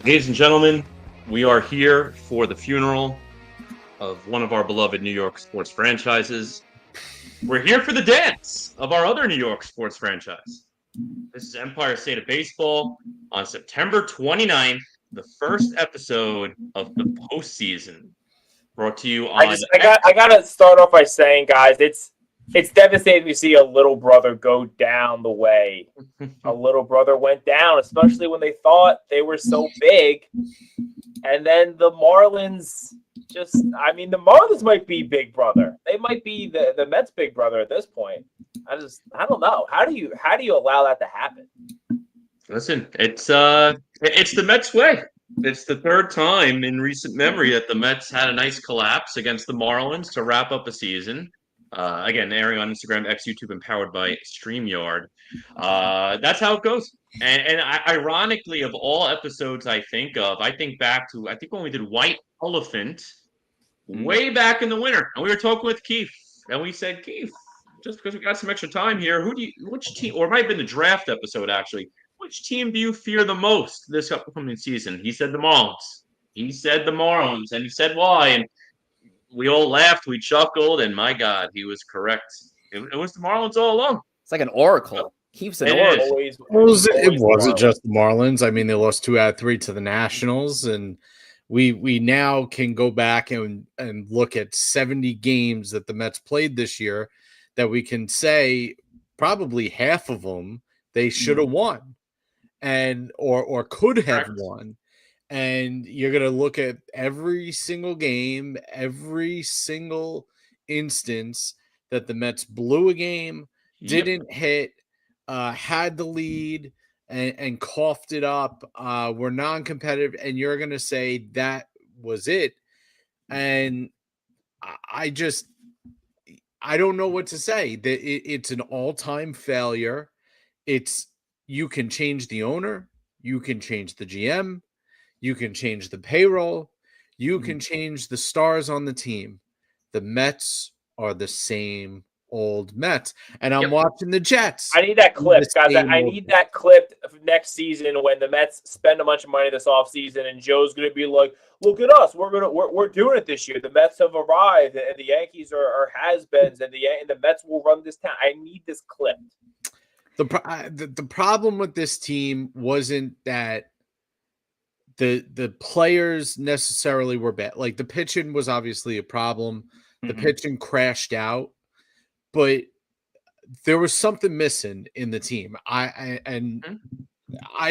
Ladies and gentlemen, we are here for the funeral of one of our beloved New York sports franchises. We're here for the dance of our other New York sports franchise. This is Empire State of Baseball on September 29th, the first episode of the postseason. Brought to you on. I gotta start off by saying, guys, it's devastating to see a little brother go down the way a little brother went down, especially when they thought they were so big. And then the Marlins the Marlins might be big brother. They might be the Mets big brother at this point. I don't know. How do you allow that to happen? Listen, it's the Mets way. It's the third time in recent memory that the Mets had a nice collapse against the Marlins to wrap up a season. Again, airing on Instagram, X, YouTube, and powered by StreamYard. That's how it goes. And ironically, of all episodes I think back to when we did White Elephant way back in the winter. And we were talking with Keith. And we said, Keith, just because we got some extra time here, which team, or it might have been the draft episode actually, which team do you fear the most this upcoming season? He said the Marlins. He said the Marlins. And he said why. And we all laughed, we chuckled, and my God, he was correct. It was the Marlins all along. It's like an oracle. Keeps an oracle. It wasn't just the Marlins. I mean, they lost 2 out of 3 to the Nationals, and we now can go back and look at 70 games that the Mets played this year that we can say probably half of them they should have won or could have won. And you're going to look at every single game, every single instance that the Mets blew a game, didn't hit, had the lead, and coughed it up, were non-competitive, and you're going to say that was it. And I don't know what to say. It's an all-time failure. You can change the owner. You can change the GM. You can change the payroll. You can change the stars on the team. The Mets are the same old Mets. And I'm watching the Jets. I need that clip, guys. I need that clip next season when the Mets spend a bunch of money this offseason and Joe's going to be like, look at us. We're doing it this year. The Mets have arrived and the Yankees are has-beens and the Mets will run this town. I need this clip. The problem with this team wasn't that the players necessarily were bad. Like the pitching was obviously a problem. The pitching crashed out, but there was something missing in the team. I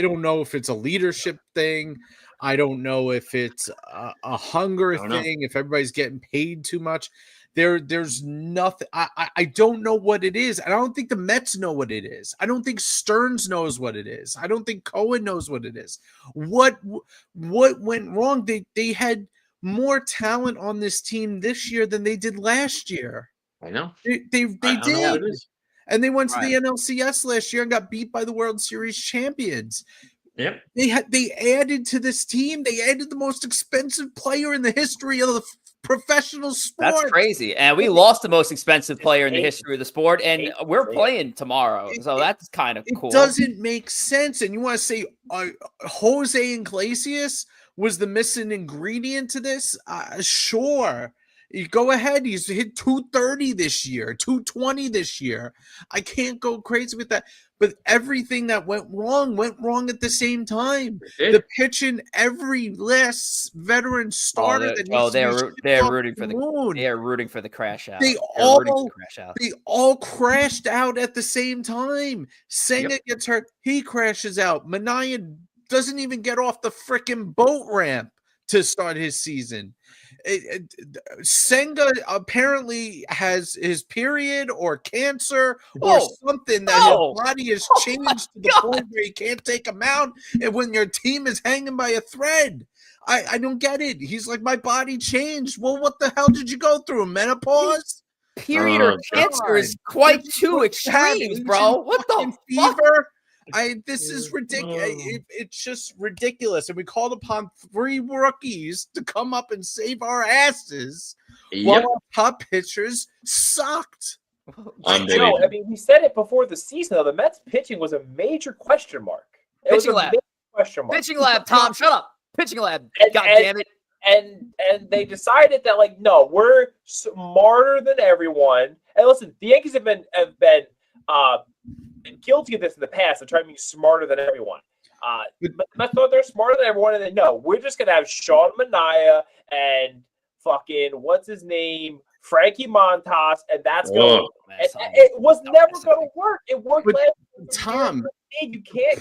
don't know if it's a leadership thing. I don't know if it's a hunger thing. If everybody's getting paid too much. There's nothing. I don't know what it is. And I don't think the Mets know what it is. I don't think Stearns knows what it is. I don't think Cohen knows what it is. What went wrong? They had more talent on this team this year than they did last year. I know. They did. And they went to the NLCS last year and got beat by the World Series champions. Yep. They added to this team. They added the most expensive player in the history of the professional sport. That's crazy. And we lost the most expensive player in the history of the sport, and we're playing tomorrow. So that's kind of cool. It doesn't make sense. And you want to say Jose Iglesias was the missing ingredient to this? Sure. You go ahead. He's hit 230 this year, 220 this year. I can't go crazy with that. But everything that went wrong at the same time. The pitching, every last veteran starter. They're rooting for the crash out. They all crashed out at the same time. Senga gets hurt. He crashes out. Minaya doesn't even get off the freaking boat ramp to start his season. Senga apparently has his period or cancer or something that his body has changed to the point where he can't take him out. And when your team is hanging by a thread, I don't get it. He's like, my body changed. Well, what the hell did you go through? Menopause? Period or cancer is quite too extremes, bro. What the fever? This is ridiculous. It's just ridiculous. And we called upon 3 rookies to come up and save our asses while our top pitchers sucked. I know. I mean, we said it before the season, though. The Mets pitching was a major question mark. Pitching lab, Tom, shut up. Pitching lab. And- God and- damn it. And they decided that, like, no, we're smarter than everyone. And listen, the Yankees have been guilty of this in the past, of trying to be smarter than everyone. But I thought they're smarter than everyone, and then no, we're just gonna have Sean Manaea and fucking what's his name, Frankie Montas, and that's going. It was never going to work. It worked last Tom, you can't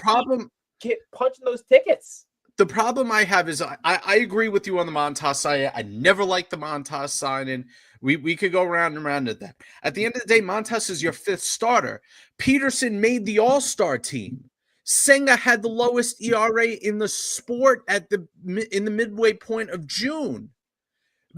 keep punching those tickets. The problem I have is I agree with you on the Montas side. I never liked the Montas signing. We could go round and round at that. At the end of the day, Montas is your fifth starter. Peterson made the All-Star team. Senga had the lowest ERA in the sport in the midway point of June.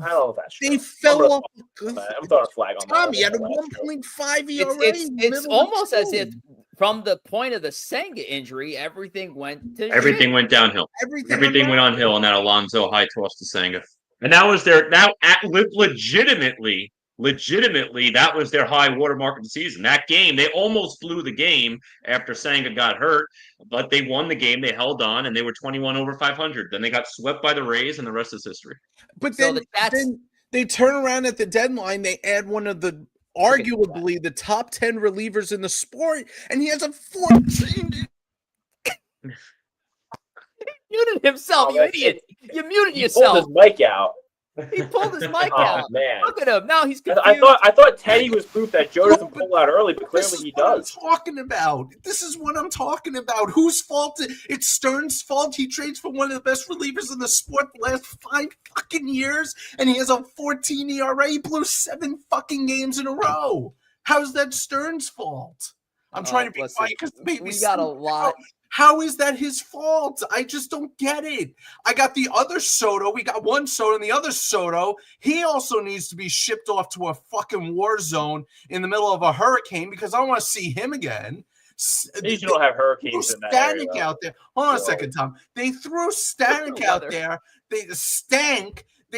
I don't know if that's true. They fell off. I'm throwing a flag on that. Tommy had a 1.5 ERA. It's almost as if from the point of the Senga injury, everything went downhill. Everything went on hill on that Alonso high toss to Senga. And that was legitimately, that was their high watermark of the season. That game, they almost blew the game after Senga got hurt, but they won the game. They held on, and they were 21 over 500. Then they got swept by the Rays, and the rest is history. But then they turn around at the deadline. They add one of the arguably the top 10 relievers in the sport, and he has a 14. He muted himself, you idiot. You muted yourself. He pulled his mic out. He pulled his mic out. Man. Look at him. Now he's confused. I thought Teddy was proof that Joe doesn't pull out early, but clearly he does. This is what I'm talking about. Whose fault? It's Stern's fault. He trades for one of the best relievers in the sport the last 5 fucking years, and he has a 14 ERA. He blew 7 fucking games in a row. How's that Stern's fault? I'm trying to be quiet because maybe we got a lot. How is that his fault? I just don't get it. I got the other Soto. We got one Soto, and the other Soto, he also needs to be shipped off to a fucking war zone in the middle of a hurricane because I want to see him again. You don't have hurricanes in that area. Stanek out there. Hold on a second, Tom. They threw Stanek out there. They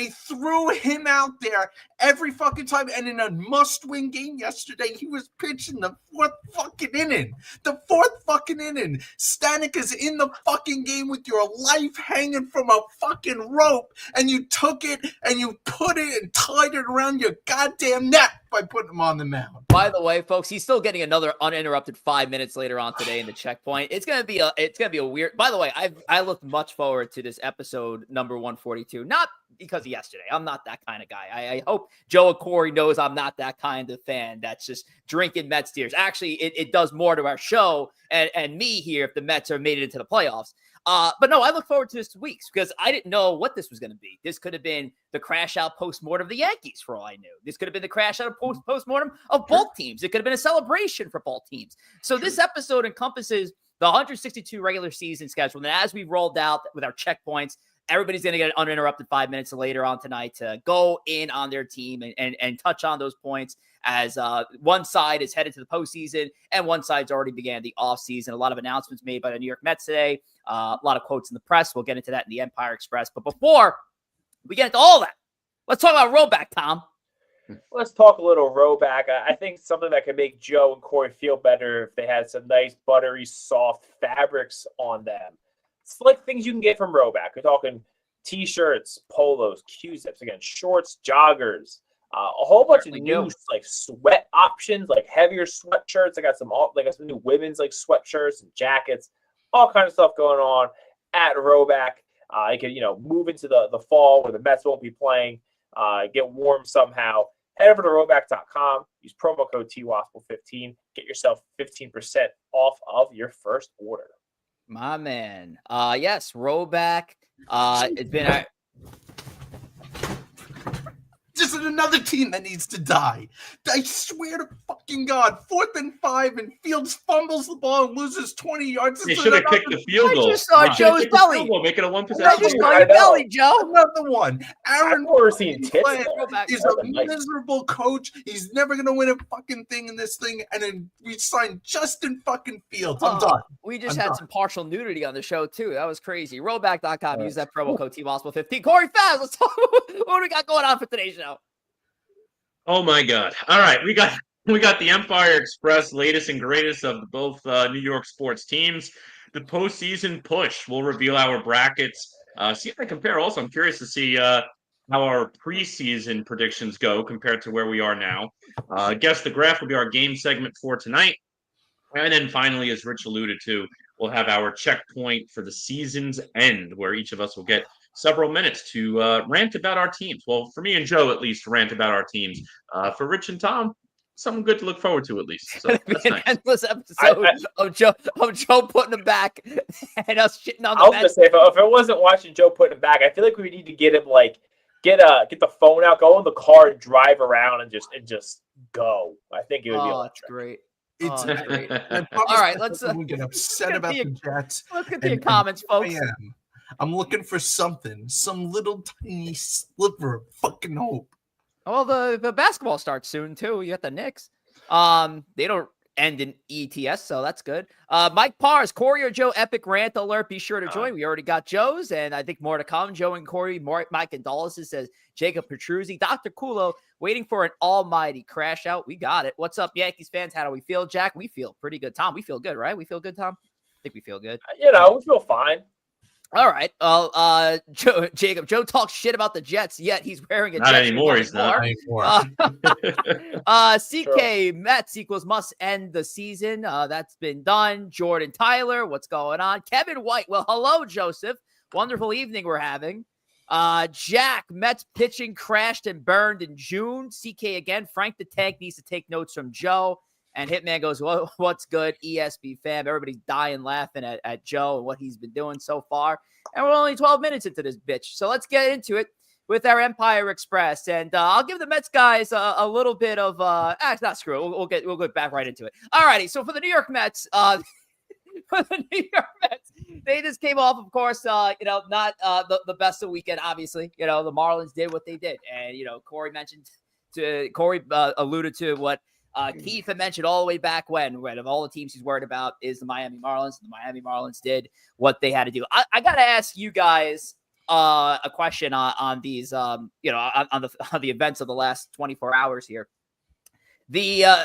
threw him out there every fucking time. And in a must-win game yesterday, he was pitching the fourth fucking inning. Stanek is in the fucking game with your life hanging from a fucking rope. And you took it and you put it and tied it around your goddamn neck by putting him on the mound. By the way, folks, he's still getting another uninterrupted 5 minutes later on today in the checkpoint. It's gonna be a weird. By the way, I look much forward to this episode number 142. Not because of yesterday. I'm not that kind of guy. I hope Joe and Corey knows I'm not that kind of fan that's just drinking Mets tears. Actually, it does more to our show and me here if the Mets are made it into the playoffs. But no, I look forward to this week's because I didn't know what this was going to be. This could have been the crash out postmortem of the Yankees for all I knew. This could have been the crash out of postmortem of both teams. It could have been a celebration for both teams. So this episode encompasses the 162 regular season schedule. And as we rolled out with our checkpoints, everybody's going to get an uninterrupted 5 minutes later on tonight to go in on their team and touch on those points as one side is headed to the postseason and one side's already began the offseason. A lot of announcements made by the New York Mets today, a lot of quotes in the press. We'll get into that in the Empire Express. But before we get into all that, let's talk about rollback, Tom. Let's talk a little rollback. I think something that could make Joe and Corey feel better if they had some nice, buttery, soft fabrics on them. It's like things you can get from Roback. We're talking T-shirts, polos, Q-zips, again, shorts, joggers, a whole bunch of new like sweat options, like heavier sweatshirts. I got some new women's like sweatshirts and jackets, all kind of stuff going on at Roback. You can move into the fall where the Mets won't be playing, get warm somehow. Head over to roback.com. Use promo code TWASPL15. Get yourself 15% off of your first order. My man. Yes, Roback. It's been Just another team that needs to die. I swear to fucking God, 4th and 5, and Fields fumbles the ball and loses 20 yards. They should have kicked the field goal. I just saw Joe's belly. Make it a 1 possession. I just saw your belly, Joe. Another one. Aaron is a miserable coach. He's never going to win a fucking thing in this thing. And then we signed Justin fucking Fields. I'm done. We just had some partial nudity on the show, too. That was crazy. Rollback.com. Use that promo code TWASPL15. Corey Favs, let's talk. What do we got going on for today's show? Oh my God! All right, we got the Empire Express, latest and greatest of both New York sports teams. The postseason push will reveal our brackets See if I compare. Also, I'm curious to see how our preseason predictions go compared to where we are now. I guess the graph will be our game segment for tonight. And then finally, as Rich alluded to, we'll have our checkpoint for the season's end, where each of us will get several minutes to rant about our teams. Well, for me and Joe, at least, rant about our teams. For Rich and Tom, something good to look forward to, at least. So that's an nice. endless episode of Joe putting them back and us shitting on the I was gonna say, if it wasn't watching Joe putting him back, I feel like we need to get him get the phone out, go in the car, and drive around, and just go. I think it would be. Oh, that's great. It's great. All right, let's get upset about the Jets. Let's get to your comments, folks. I'm looking for something, some little tiny sliver of fucking hope. Well, the basketball starts soon too. You got the Knicks. They don't end in ETS, so that's good. Mike Pars, Corey or Joe, epic rant alert. Be sure to join. We already got Joe's, and I think more to come. Joe and Corey, Mike condolences, says Jacob Petruzzi. Dr. Kulo, waiting for an almighty crash out. We got it. What's up, Yankees fans? How do we feel, Jack? We feel pretty good. Tom, we feel good, right? We feel good, Tom? I think we feel good. We feel fine. All right. Well, Joe talks shit about the Jets, yet he's wearing a not Jets anymore. He's not anymore. CK Mets equals must end the season. That's been done. Jordan Tyler, what's going on? Kevin White. Well, hello, Joseph. Wonderful evening we're having. Jack, Mets pitching crashed and burned in June. CK again. Frank the Tank needs to take notes from Joe. And Hitman goes, well, what's good, ESB fam? Everybody's dying laughing at Joe and what he's been doing so far. And we're only 12 minutes into this bitch. So let's get into it with our Empire Express. And I'll give the Mets guys a little bit of not screw it. We'll get back right into it. All righty. So for the New York Mets, they just came off, of course, not the best of weekend, obviously. The Marlins did what they did. And, Corey alluded to what Keith had mentioned all the way back when of all the teams he's worried about is the Miami Marlins. The Miami Marlins did what they had to do. I got to ask you guys a question on these, on the events of the last 24 hours here. The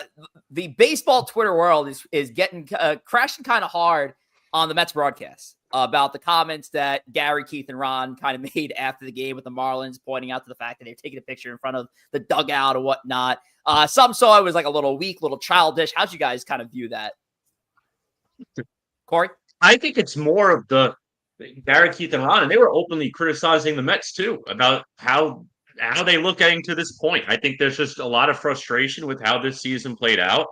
baseball Twitter world is getting crashing kind of hard on the Mets broadcast about the comments that Gary, Keith, and Ron kind of made after the game with the Marlins, pointing out to the fact that they're taking a picture in front of the dugout or whatnot. Some saw it was like a little weak, little childish. How'd you guys kind of view that? Corey? I think it's more of the Gary, Keith, and Ron, and they were openly criticizing the Mets too about how they look getting to this point. I think there's just a lot of frustration with how this season played out.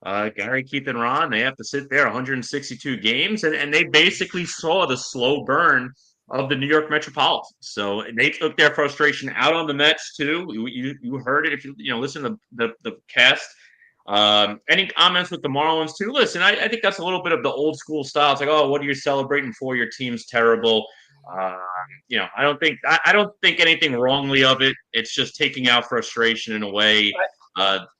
Gary, Keith, and Ron, they have to sit there 162 games, and they basically saw the slow burn of the New York Metropolitans. So they took their frustration out on the Mets too. You heard it if you listen to the cast. Any comments with the Marlins too? Listen, I think that's a little bit of the old school style. It's like, oh, what are you celebrating for? Your team's terrible. I don't think anything wrongly of it. It's just taking out frustration in a way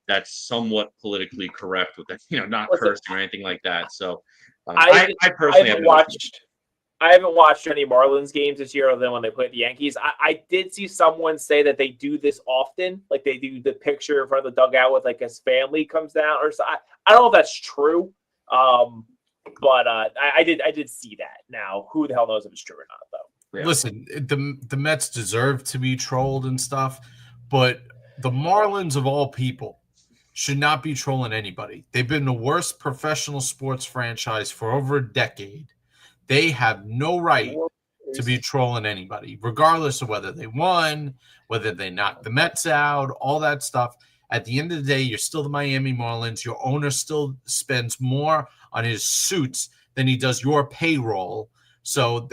that's somewhat politically correct with that, not cursing or anything like that. So I personally haven't watched any Marlins games this year other than when they played the Yankees. I did see someone say that they do this often, like they do the picture in front of the dugout with like his family comes down or so. I don't know if that's true, but I did see that. Now, who the hell knows if it's true or not, though? Yeah. Listen, the Mets deserve to be trolled and stuff, but the Marlins of all people should not be trolling anybody. They've been the worst professional sports franchise for over a decade. They have no right to be trolling anybody, regardless of whether they won, whether they knocked the Mets out, all that stuff. At the end of the day, you're still the Miami Marlins. Your owner still spends more on his suits than he does your payroll. So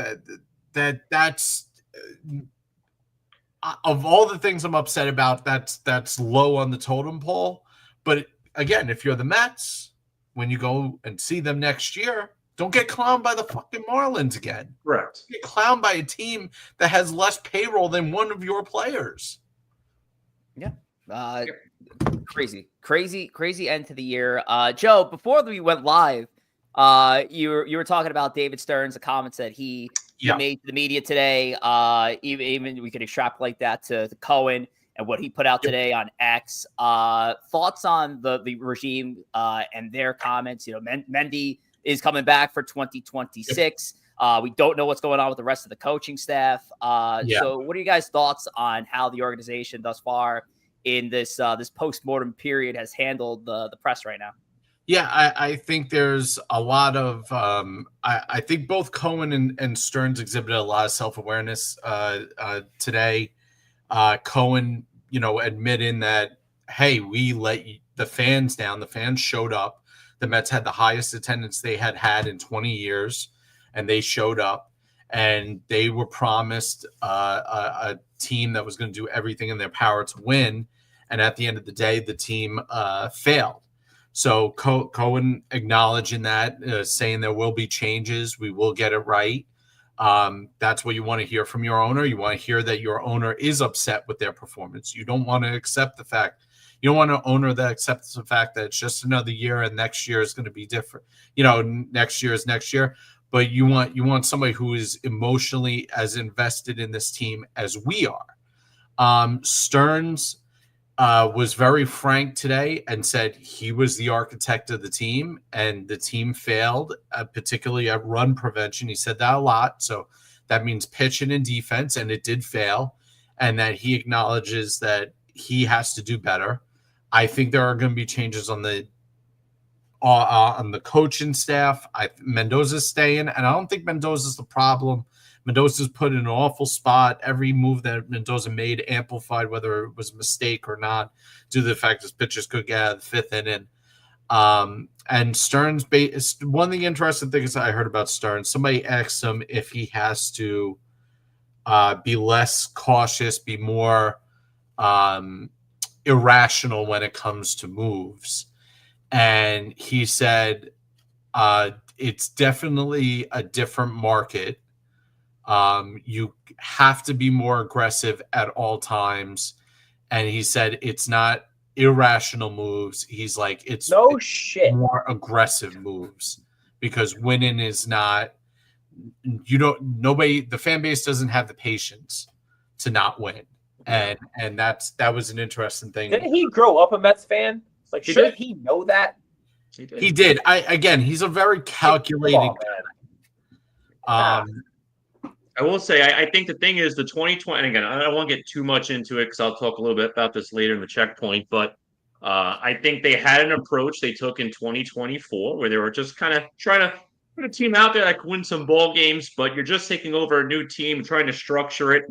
that's of all the things I'm upset about, that's low on the totem pole. But again, if you're the Mets, when you go and see them next year, don't get clowned by the fucking Marlins again. Correct. Get clowned by a team that has less payroll than one of your players. Yeah. Crazy end to the year. Joe, before we went live, you were talking about David Stearns, the comments that he made to the media today. Even we could extrapolate that to Cohen and what he put out today on X. Thoughts on the regime and their comments? Mendy is coming back for 2026. We don't know what's going on with the rest of the coaching staff. So what are you guys' thoughts on how the organization thus far in this post-mortem period has handled the press right now? Yeah, I think there's a lot of I think both Cohen and Stearns exhibited a lot of self-awareness today. Cohen, admitting that, hey, we let the fans down. The fans showed up. The Mets had the highest attendance they had in 20 years, and they showed up, and they were promised a team that was going to do everything in their power to win. And at the end of the day, the team failed. So Cohen acknowledging that, saying there will be changes. We will get it right. That's what you want to hear from your owner. You want to hear that your owner is upset with their performance. You don't want to accept the fact. You don't want an owner that accepts the fact that it's just another year and next year is going to be different. Next year is next year. But you want somebody who is emotionally as invested in this team as we are. Stearns was very frank today and said he was the architect of the team, and the team failed, particularly at run prevention. He said that a lot. So that means pitching and defense, and it did fail, and that he acknowledges that he has to do better. I think there are going to be changes on the coaching staff. Mendoza's staying, and I don't think Mendoza's the problem. Mendoza's put in an awful spot. Every move that Mendoza made amplified, whether it was a mistake or not, due to the fact his pitchers could get out of the fifth inning. And Stearns, one of the interesting things I heard about Stearns, somebody asked him if he has to be less cautious, be more irrational when it comes to moves. And he said it's definitely a different market. You have to be more aggressive at all times. And he said it's not irrational moves. He's like, it's more aggressive moves, because winning is not, the fan base doesn't have the patience to not win. And that was an interesting thing. Didn't he grow up a Mets fan? Like, shouldn't he know that? He did. He's a very calculated guy. I will say, I think the thing is the 2020, and again, I don't want to get too much into it because I'll talk a little bit about this later in the checkpoint, but I think they had an approach they took in 2024 where they were just kind of trying to put a team out there that could win some ball games, but you're just taking over a new team, trying to structure it,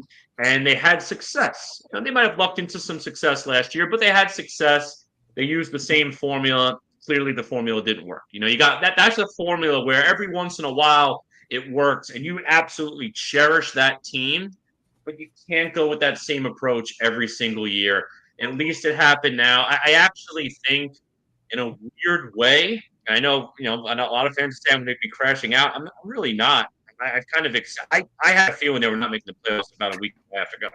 and they had success. They might have lucked into some success last year, but they had success. They used the same formula. Clearly, the formula didn't work. You got that. That's a formula where every once in a while it works, and you absolutely cherish that team, but you can't go with that same approach every single year. At least it happened now. I actually think, in a weird way, I know, a lot of fans say I'm going to be crashing out. I'm really not. I've kind of I had a feeling they were not making the playoffs about a week and a half ago.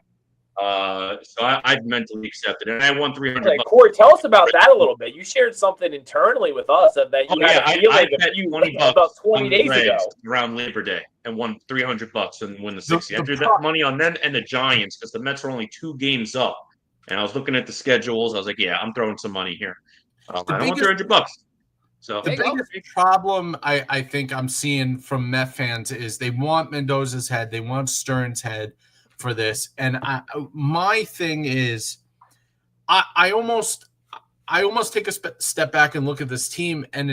So I've mentally accepted it. And I won $300. Corey, tell us about that a little bit. You shared something internally with us that you had a feeling about 20 days ago around Labor Day and won $300 and win the 60. I threw that money on them and the Giants because the Mets were only 2 games up. And I was looking at the schedules. I was like, yeah, I'm throwing some money here. I want $300. So the biggest problem I think I'm seeing from Met fans is they want Mendoza's head, they want Stearns' head for this. And my thing is, I almost take a step back and look at this team, and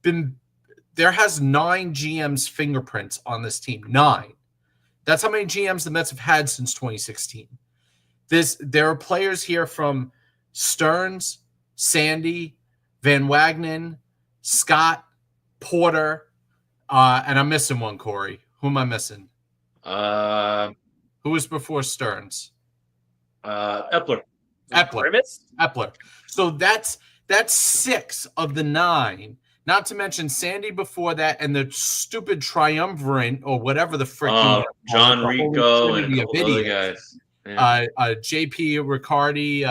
there has 9 GMs' fingerprints on this team. 9. That's how many GMs the Mets have had since 2016. There are players here from Stearns, Sandy, Van Wagenen, Scott, Porter, and I'm missing one, Corey. Who am I missing? Who was before Stearns? Epler. So that's 6 of the 9. Not to mention Sandy before that, and the stupid triumvirate or whatever the freaking John Rico and a couple other guys. Yeah. JP Riccardi,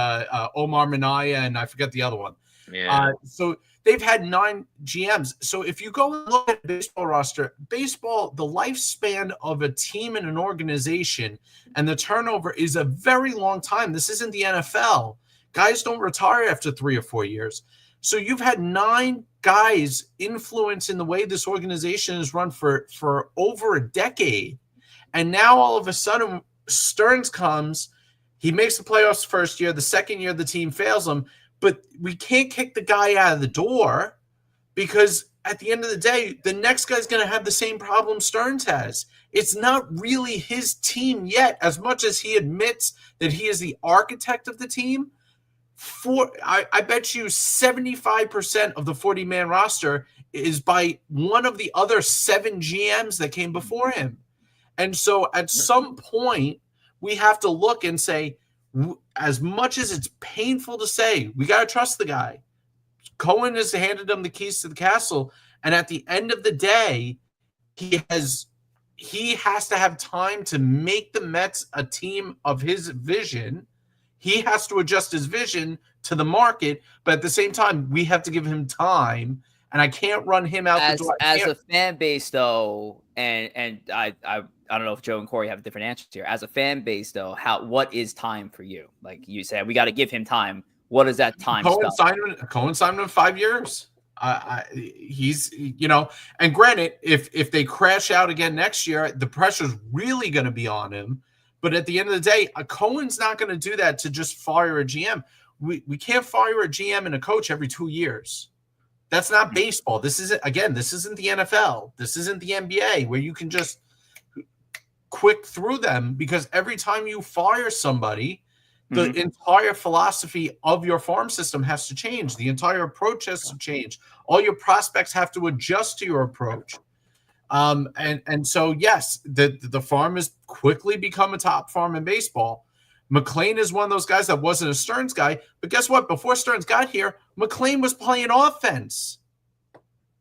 Omar Minaya, and I forget the other one. Yeah. So they've had 9 GMs. So if you go and look at baseball roster, the lifespan of a team and an organization and the turnover is a very long time. This isn't the NFL. Guys don't retire after 3 or 4 years. So you've had 9 guys influence in the way this organization is run for over a decade. And now all of a sudden Stearns comes, he makes the playoffs first year, the second year the team fails him, but we can't kick the guy out of the door because at the end of the day, the next guy's going to have the same problem Stearns has. It's not really his team yet, as much as he admits that he is the architect of the team. I bet you 75% of the 40-man roster is by one of the other 7 GMs that came before him. And so at some point, we have to look and say, as much as it's painful to say, we got to trust the guy. Cohen has handed him the keys to the castle. And at the end of the day, he has to have time to make the Mets a team of his vision. He has to adjust his vision to the market, but at the same time, we have to give him time. And I can't run him out the door. As a fan base, though, and I don't know if Joe and Corey have different answers here. As a fan base, though, what is time for you? Like you said, we got to give him time. What is that time? Cohen signed him 5 years. He's, and granted, if they crash out again next year, the pressure's really going to be on him. But at the end of the day, Cohen's not going to do that to just fire a GM. We can't fire a GM and a coach every 2 years. That's not baseball. This isn't the NFL. This isn't the NBA where you can just quick through them, because every time you fire somebody, the entire philosophy of your farm system has to change. The entire approach has to change. All your prospects have to adjust to your approach. And so, yes, the farm has quickly become a top farm in baseball. McClain is one of those guys that wasn't a Stearns guy, but guess what? Before Stearns got here, McClain was playing offense.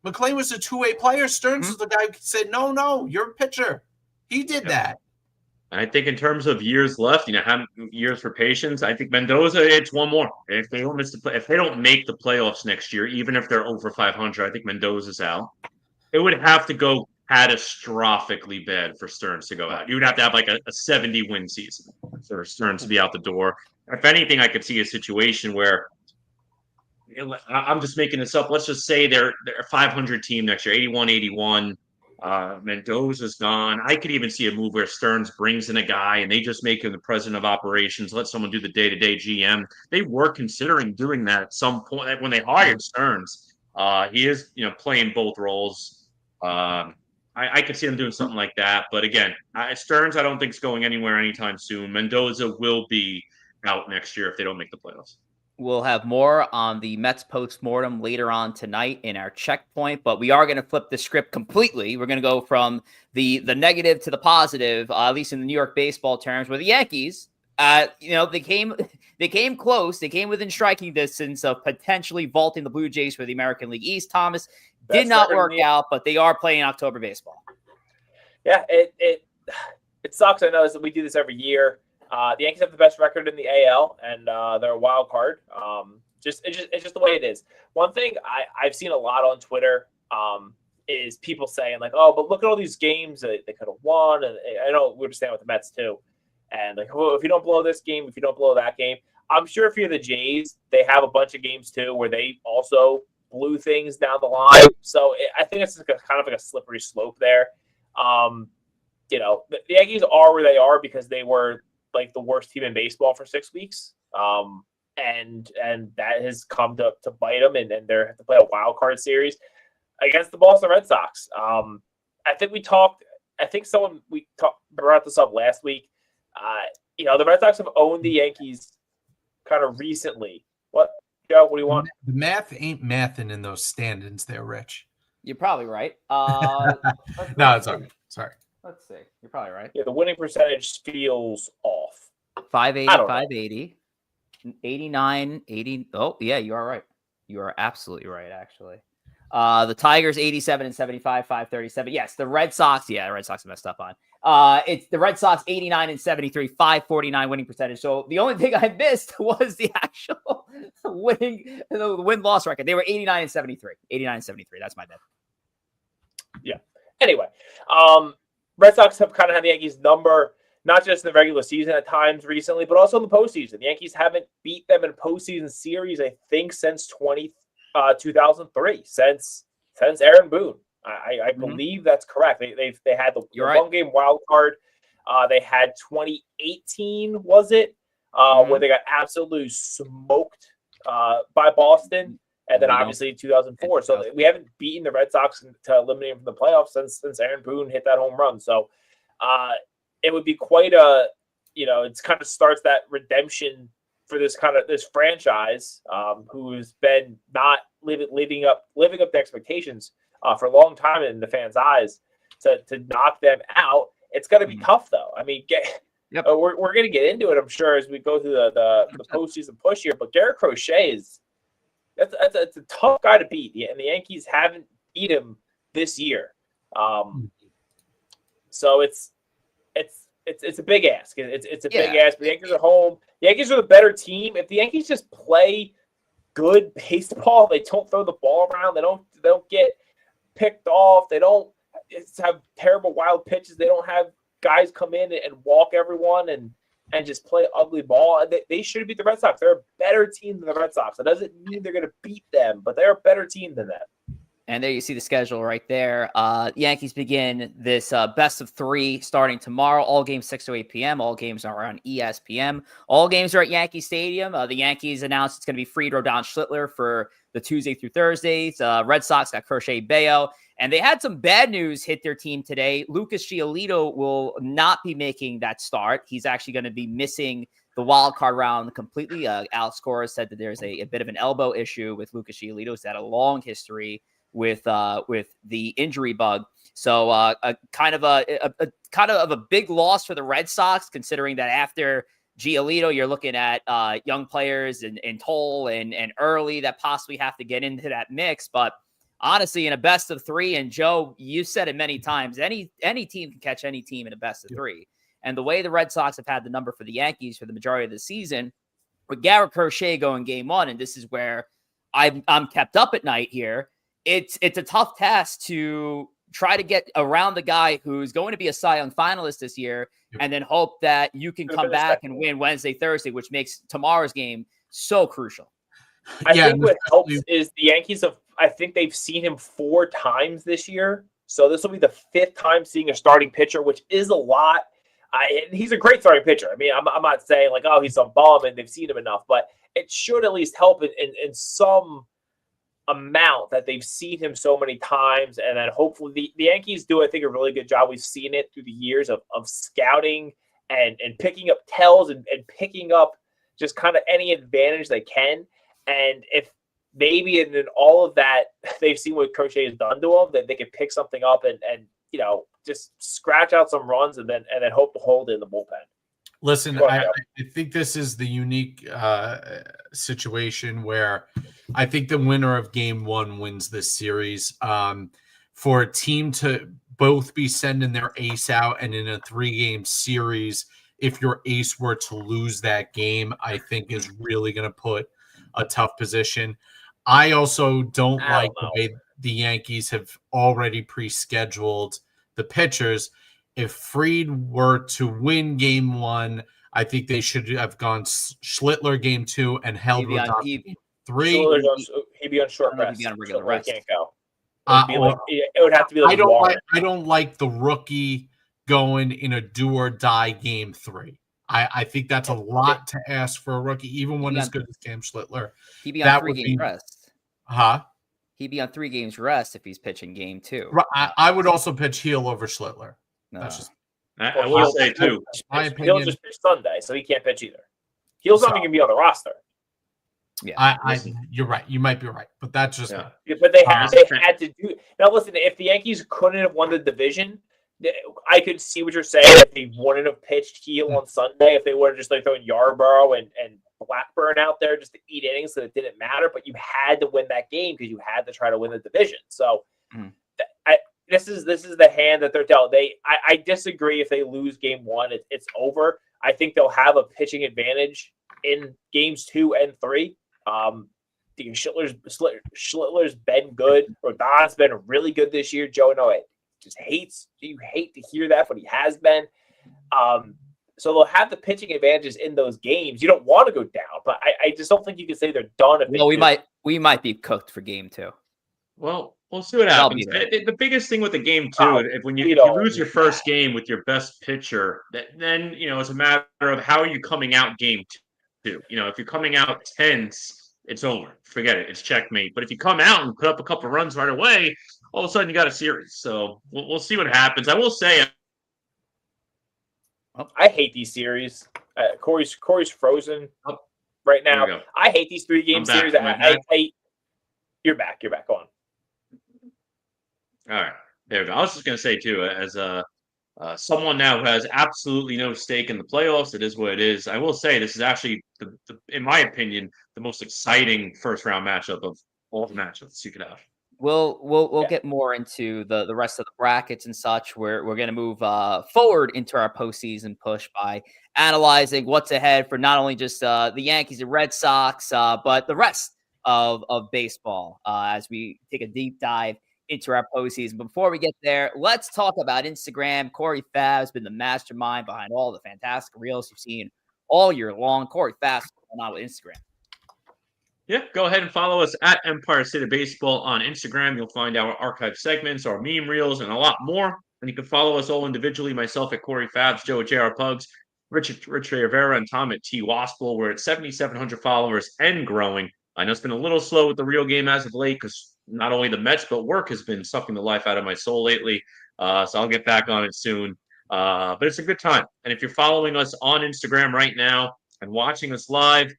McClain was a two-way player. Stearns was the guy who said, no, you're a pitcher. He did that. I think in terms of years left, how many years for patience, I think Mendoza, it's one more. If they don't if they don't make the playoffs next year, even if they're over 500, I think Mendoza's out. It would have to go catastrophically bad for Stearns to go out. You would have to have like a 70-win season for Stearns to be out the door. If anything, I could see a situation where, I'm just making this up. Let's just say they're a 500 team next year, 81-81. Mendoza's gone. I could even see a move where Stearns brings in a guy and they just make him the president of operations, let someone do the day-to-day GM. They were considering doing that at some point when they hired Stearns. He is, playing both roles. I could see them doing something like that. But again, Stearns, I don't think is going anywhere anytime soon. Mendoza will be out next year if they don't make the playoffs. We'll have more on the Mets postmortem later on tonight in our checkpoint, but we are going to flip the script completely. We're going to go from the negative to the positive, at least in the New York baseball terms, where the Yankees, they came close. They came within striking distance of potentially vaulting the Blue Jays for the American League East. Thomas, did not work out, but they are playing October baseball. Yeah, it sucks. I know that we do this every year. The Yankees have the best record in the AL, and they're a wild card. It's just the way it is. One thing I've seen a lot on Twitter is people saying like, "Oh, but look at all these games that they could have won." And I know we understand with the Mets too. And like, well, if you don't blow this game, if you don't blow that game, I'm sure if you're the Jays, they have a bunch of games too where they also blew things down the line. So I think it's kind of like a slippery slope there. The Yankees are where they are because they were like the worst team in baseball for 6 weeks. And that has come to bite them, and they have to play a wild card series against the Boston Red Sox. I think someone brought this up last week. The Red Sox have owned the Yankees kind of recently. What, Joe, what do you want? The math ain't mathing in those standings there, Rich. You're probably right. No, it's okay. Sorry. Let's see. You're probably right. Yeah, the winning percentage feels off. 580, 580, 89, 80. Oh, yeah, you are right. You are absolutely right, actually. The Tigers 87 and 75, 537. Yes, the Red Sox. Yeah, the Red Sox messed up on. It's the Red Sox 89 and 73, 549 winning percentage. So the only thing I missed was the actual the win-loss record. They were 89 and 73. 89 and 73. That's my bet. Yeah. Anyway, Red Sox have kind of had the Yankees number, not just in the regular season at times recently, but also in the postseason. The Yankees haven't beat them in postseason series, I think, since 2003 since Aaron Boone. I believe that's correct. They had the right. 1-game wild card. They had 2018, was it? Where they got absolutely smoked by Boston, and then obviously 2004. So we haven't beaten the Red Sox to eliminate them from the playoffs since Aaron Boone hit that home run. So it would be quite a, it's kind of starts that redemption for this franchise, who's been not living up to expectations for a long time in the fans' eyes. To knock them out, it's going to be tough, though. I mean, we're going to get into it, I'm sure, as we go through the postseason push here. But Garrett Crochet that's a tough guy to beat, and the Yankees haven't beat him this year. So it's a big ask. It's a big ask. But the Yankees are home. The Yankees are the better team. If the Yankees just play good baseball, they don't throw the ball around. They don't get picked off. They don't have terrible wild pitches. They don't have guys come in and walk everyone and just play ugly ball. They should beat the Red Sox. They're a better team than the Red Sox. That doesn't mean they're going to beat them, but they're a better team than them. And there you see the schedule right there. Yankees begin this best of 3 starting tomorrow. All games 6 to 8 p.m. All games are on ESPN. All games are at Yankee Stadium. The Yankees announced it's going to be Fried, Rodon, Schlittler for the Tuesday through Thursdays. Red Sox got Crochet, Bayo. And they had some bad news hit their team today. Lucas Giolito will not be making that start. He's actually going to be missing the wild card round completely. Alex Cora said that there's a bit of an elbow issue with Lucas Giolito. He's had a long history with the injury bug. So a kind of a big loss for the Red Sox, considering that after Giolito, you're looking at young players and Toll and Early that possibly have to get into that mix. But honestly, in a best of 3, and Joe, you said it many times, any team can catch any team in a best of 3. And the way the Red Sox have had the number for the Yankees for the majority of the season, with Garrett Crochet going game 1, and this is where I'm kept up at night here. It's a tough task to try to get around the guy who's going to be a Cy Young finalist this year, and then hope that you can come back and win Wednesday, Thursday, which makes tomorrow's game so crucial. I think what helps is the Yankees I think they've seen him 4 times this year. So this will be the 5th time seeing a starting pitcher, which is a lot. He's a great starting pitcher. I mean, I'm not saying like, oh, he's a bum and they've seen him enough, but it should at least help in some amount that they've seen him so many times. And then hopefully the Yankees do, I think, a really good job. We've seen it through the years of scouting and picking up tells and picking up just kind of any advantage they can. And if maybe in all of that, they've seen what Crochet has done to them, that they can pick something up and just scratch out some runs and then hope to hold it in the bullpen. Listen, I think this is the unique situation where I think the winner of game 1 wins this series. For a team to both be sending their ace out, and in a 3-game series, if your ace were to lose that game, I think is really going to put a tough position. I also don't like the way the Yankees have already pre-scheduled the pitchers. If Fried were to win game 1, I think they should have gone Schlittler game 2 and held Rodon game 3. He'd be on short rest. He'd be on regular rest. Can't go. It would have to be like I don't like the rookie going in a do or die game 3. I think that's a lot to ask for a rookie, even one as good as Cam Schlittler. He'd be on 3 games rest. Huh? He'd be on 3 games rest if he's pitching game 2. I would also pitch Heel over Schlittler. No. That's just I will say too. My opinion. He'll just pitch Sunday, so he can't pitch either. Heel's not even gonna be on the roster. Yeah, you're right. You might be right, but that's just. Yeah, but they had to do. Now, listen, if the Yankees couldn't have won the division, I could see what you're saying. If they wouldn't have pitched Heel on Sunday, if they would have just like thrown Yarborough and Blackburn out there just to eat innings, so it didn't matter. But you had to win that game because you had to try to win the division. So, this is the hand that they're dealt. I disagree. If they lose game 1, it's over. I think they'll have a pitching advantage in games 2 and 3. Schlittler's been good. Rodon's been really good this year. Joe, no, you hate to hear that, but he has been. So they'll have the pitching advantages in those games. You don't want to go down, but I just don't think you can say they're done. If Well, we might be cooked for game 2. Well, we'll see what I'll be happens. there. The biggest thing with the game too, when you lose your first game with your best pitcher, then it's a matter of how are you coming out game 2. If you're coming out tense, it's over. Forget it. It's checkmate. But if you come out and put up a couple runs right away, all of a sudden you got a series. So we'll see what happens. I will say, I hate these series. Corey's frozen right now. I hate these 3-game series. You're back. You're back on. All right, there we go. I was just going to say too, as someone now who has absolutely no stake in the playoffs, it is what it is. I will say this is actually, in my opinion, the most exciting first-round matchup of all the matchups you could have. We'll get more into the rest of the brackets and such. We're going to move forward into our postseason push by analyzing what's ahead for not only just the Yankees and Red Sox, but the rest of baseball as we take a deep dive into our postseason. Before we get there, let's talk about Instagram. Corey Favs has been the mastermind behind all the fantastic reels you've seen all year long. Corey Favs, what's going on with Instagram? Yeah, go ahead and follow us at Empire State of Baseball on Instagram. You'll find our archive segments, our meme reels, and a lot more. And you can follow us all individually, myself at Corey Favs, Joe at JR Pugs, Rich Rivera, and Tom at T Wospil. We're at 7,700 followers and growing. I know it's been a little slow with the real game as of late because not only the Mets, but work has been sucking the life out of my soul lately. So I'll get back on it soon. But it's a good time. And if you're following us on Instagram right now and watching us live,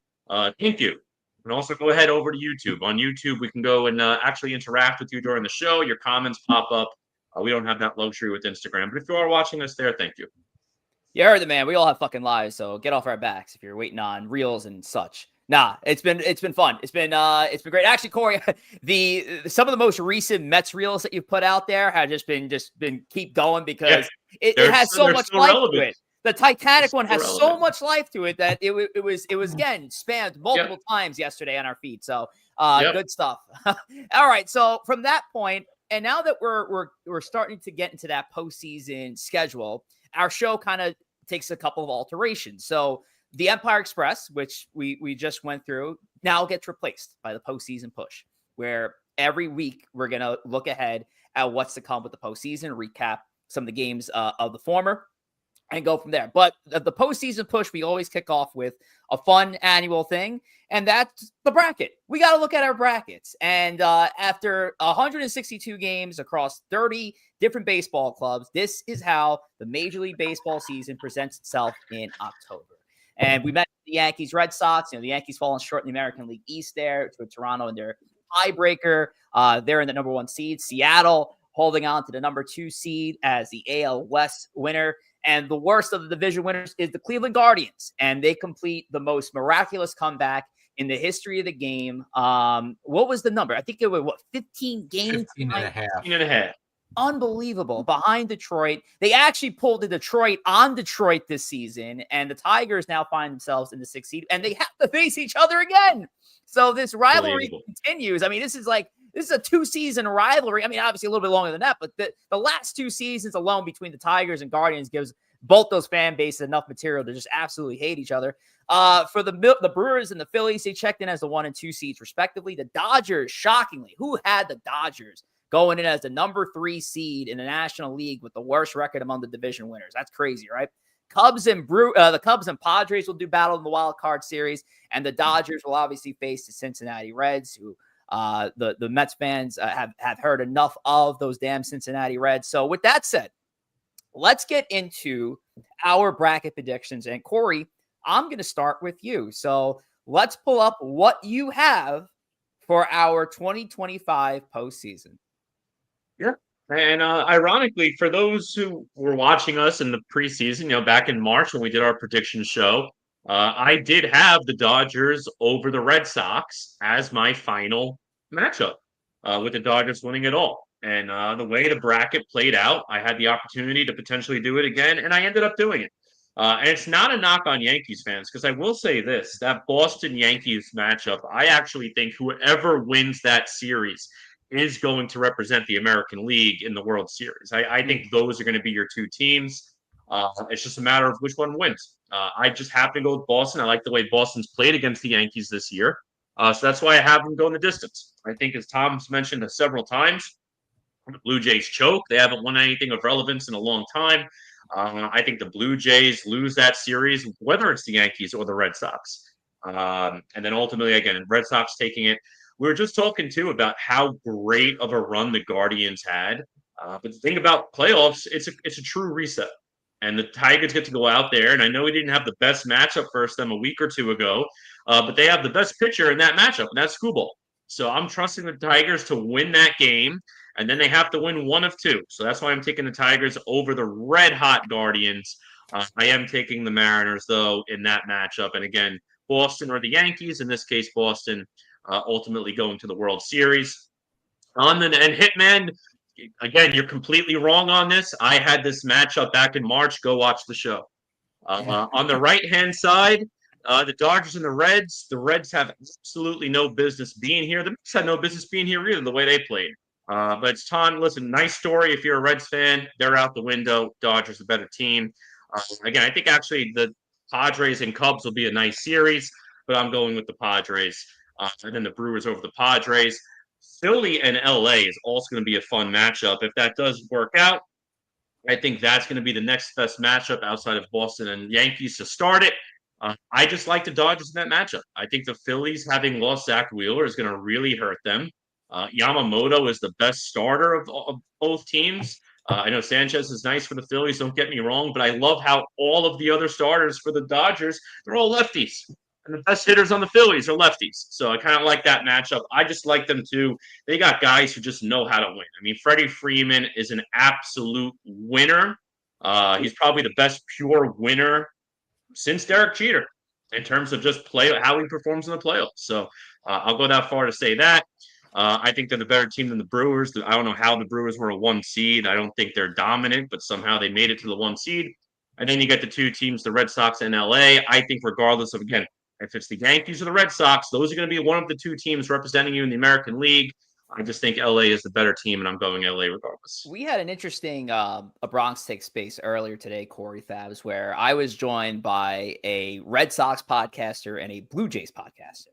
thank you. And also go ahead over to YouTube. On YouTube, we can go and actually interact with you during the show. Your comments pop up. We don't have that luxury with Instagram. But if you are watching us there, thank you. You heard the man. We all have fucking lives, so get off our backs if you're waiting on reels and such. Nah, it's been fun. It's been great. Actually, Corey, some of the most recent Mets reels that you've put out there have just been keep going because it has so much life to it. The Titanic one has so much life to it that it was again spammed multiple times yesterday on our feed. So good stuff. All right. So from that point, and now that we're starting to get into that postseason schedule, our show kind of takes a couple of alterations. So the Empire Express, which we just went through, now gets replaced by the Postseason Push, where every week we're going to look ahead at what's to come with the postseason, recap some of the games of the former, and go from there. But the Postseason Push, we always kick off with a fun annual thing, and that's the bracket. We got to look at our brackets. And after 162 games across 30 different baseball clubs, this is how the Major League Baseball season presents itself in October. And we met the Yankees, Red Sox. The Yankees falling short in the American League East there to Toronto in their tiebreaker. They're in the number 1 seed. Seattle holding on to the number 2 seed as the AL West winner. And the worst of the division winners is the Cleveland Guardians. And they complete the most miraculous comeback in the history of the game. What was the number? I think it was, 15 games? 15 and a half. 15 and a half. Unbelievable. Behind Detroit. They actually pulled the Detroit on Detroit this season, and the Tigers now find themselves in the 6th seed, and they have to face each other again. So this rivalry continues. I mean, this is a 2-season rivalry. I mean, obviously a little bit longer than that, but the last 2 seasons alone between the Tigers and Guardians gives both those fan bases enough material to just absolutely hate each other. For the Brewers and the Phillies, they checked in as the 1 and 2 seeds respectively. The Dodgers, shockingly, who had the Dodgers going in as the number 3 seed in the National League with the worst record among the division winners? That's crazy, right? The Cubs and Padres will do battle in the wild card series, and the Dodgers will obviously face the Cincinnati Reds, who the Mets fans have heard enough of those damn Cincinnati Reds. So with that said, let's get into our bracket predictions. And Corey, I'm going to start with you. So let's pull up what you have for our 2025 postseason. Yeah. And ironically, for those who were watching us in the preseason, back in March when we did our prediction show, I did have the Dodgers over the Red Sox as my final matchup, with the Dodgers winning it all. And the way the bracket played out, I had the opportunity to potentially do it again, and I ended up doing it. And it's not a knock on Yankees fans, because I will say this, that Boston Yankees matchup, I actually think whoever wins that series is going to represent the American League in the World Series. I think those are going to be your 2 teams. It's just a matter of which one wins. I just happen to go with Boston. I like the way Boston's played against the Yankees this year. So that's why I have them going the distance. I think, as Tom's mentioned several times, the Blue Jays choke. They haven't won anything of relevance in a long time. I think the Blue Jays lose that series, whether it's the Yankees or the Red Sox. And then ultimately, again, Red Sox taking it. We were just talking, too, about how great of a run the Guardians had. But the thing about playoffs, it's a true reset. And the Tigers get to go out there. And I know we didn't have the best matchup versus them a week or two ago, but they have the best pitcher in that matchup, and that's Skubal. So I'm trusting the Tigers to win that game, and then they have to win one of two. So that's why I'm taking the Tigers over the red-hot Guardians. I am taking the Mariners, though, in that matchup. And again, Boston or the Yankees, in this case, Boston, ultimately going to the World Series. And Hitman, again, you're completely wrong on this. I had this matchup back in March. Go watch the show. On the right-hand side, the Dodgers and the Reds have absolutely no business being here. The Mets had no business being here either, the way they played. But it's Tom, listen, nice story. If you're a Reds fan, they're out the window. Dodgers a better team. Again, I think actually the Padres and Cubs will be a nice series, but I'm going with the Padres. And then the Brewers over the Padres. Philly and LA is also going to be a fun matchup. If that does work out, I think that's going to be the next best matchup outside of Boston and Yankees to start it. I just like the Dodgers in that matchup. I think the Phillies, having lost Zach Wheeler, is going to really hurt them. Yamamoto is the best starter of both teams. I know Sanchez is nice for the Phillies, don't get me wrong, but I love how all of the other starters for the Dodgers, they're all lefties. And the best hitters on the Phillies are lefties. So I kind of like that matchup. I just like them too. They got guys who just know how to win. I mean, Freddie Freeman is an absolute winner. He's probably the best pure winner since Derek Jeter in terms of just how he performs in the playoffs. So I'll go that far to say that. I think they're the better team than the Brewers. I don't know how the Brewers were a 1 seed. I don't think they're dominant, but somehow they made it to the 1 seed. And then you get the two teams, the Red Sox and LA. I think regardless of, again, if it's the Yankees or the Red Sox, those are going to be one of the two teams representing you in the American League. I just think LA is the better team, and I'm going LA regardless. We had an interesting a Bronx Take space earlier today, Corey Favs, where I was joined by a Red Sox podcaster and a Blue Jays podcaster.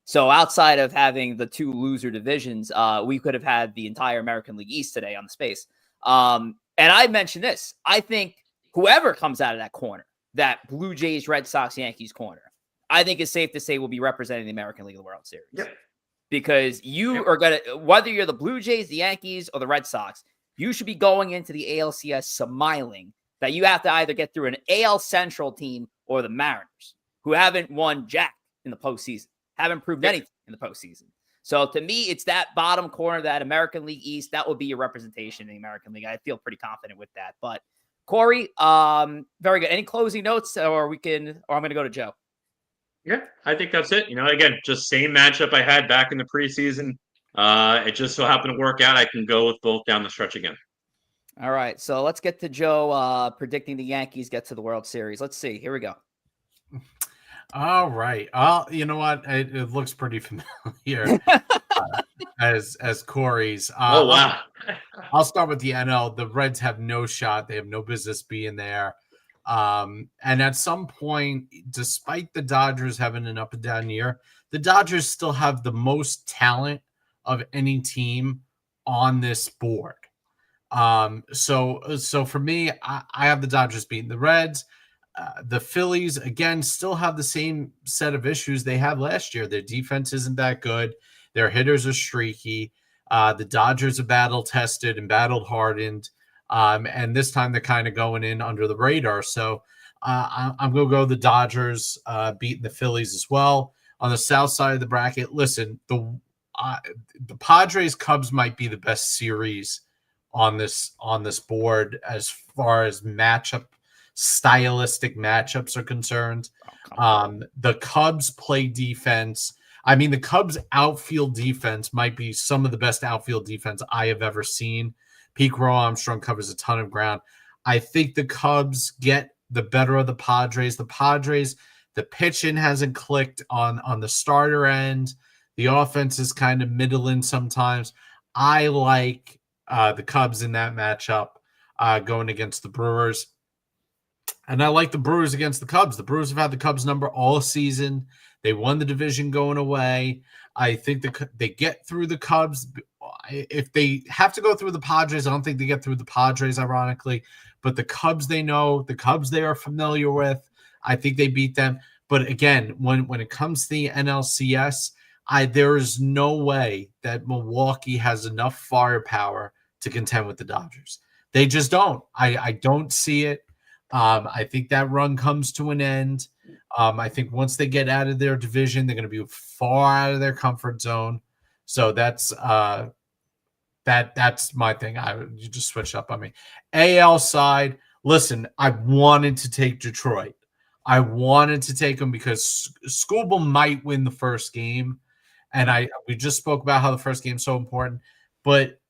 So outside of having the two loser divisions, we could have had the entire American League East today on the space. And I mentioned this. I think whoever comes out of that corner, that Blue Jays, Red Sox, Yankees corner, I think it's safe to say will be representing the American League of the World Series. Yep. Because you are going to, whether you're the Blue Jays, the Yankees, or the Red Sox, you should be going into the ALCS smiling that you have to either get through an AL Central team or the Mariners, who haven't won jack in the postseason, haven't proved anything in the postseason. So to me, it's that bottom corner, that American League East, that will be your representation in the American League. I feel pretty confident with that. But Corey, very good. Any closing notes, or I'm going to go to Joe. Yeah, I think that's it. Again, just same matchup I had back in the preseason. It just so happened to work out. I can go with both down the stretch again. All right, so let's get to Joe predicting the Yankees get to the World Series. Let's see. Here we go. All right. You know what? It looks pretty familiar as Corey's. Oh, wow. I'll start with the NL. The Reds have no shot. They have no business being there. And at some point, despite the Dodgers having an up and down year, the Dodgers still have the most talent of any team on this board. So for me, I have the Dodgers beating the Reds. The Phillies, again, still have the same set of issues they had last year. Their defense isn't that good. Their hitters are streaky. The Dodgers are battle-tested and battle-hardened. And this time they're kind of going in under the radar. So I'm going to go the Dodgers beating the Phillies as well. On the south side of the bracket, listen, the Padres-Cubs might be the best series on this board as far as stylistic matchups are concerned. The Cubs play defense. I mean, the Cubs outfield defense might be some of the best outfield defense I have ever seen. Pete Armstrong covers a ton of ground. I think the Cubs get the better of the Padres. The Padres, the pitching hasn't clicked on the starter end. The offense is kind of middling sometimes. I like the Cubs in that matchup going against the Brewers. And I like the Brewers against the Cubs. The Brewers have had the Cubs number all season. They won the division going away. I think they get through the Cubs. If they have to go through the Padres, I don't think they get through the Padres, ironically. But the Cubs they know, the Cubs they are familiar with, I think they beat them. But again, when it comes to the NLCS, there is no way that Milwaukee has enough firepower to contend with the Dodgers. They just don't. I don't see it. I think that run comes to an end. I think once they get out of their division, they're going to be far out of their comfort zone. So that's my thing. You just switch up on me. AL side, listen, I wanted to take Detroit. I wanted to take them because Skubal might win the first game. And we just spoke about how the first game is so important. But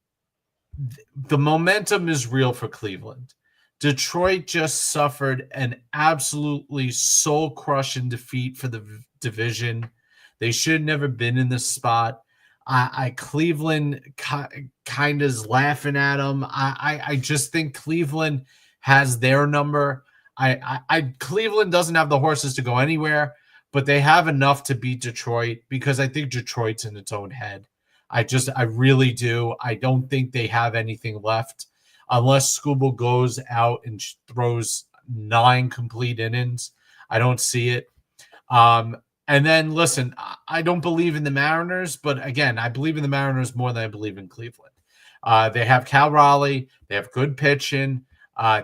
the momentum is real for Cleveland. Detroit just suffered an absolutely soul-crushing defeat for the division. They should have never been in this spot. Cleveland kind of is laughing at them. I just think Cleveland has their number. Cleveland doesn't have the horses to go anywhere, but they have enough to beat Detroit because I think Detroit's in its own head. I really do. I don't think they have anything left unless Skubal goes out and throws 9 complete innings. I don't see it. And then, listen, I don't believe in the Mariners, but again, I believe in the Mariners more than I believe in Cleveland. They have Cal Raleigh. They have good pitching.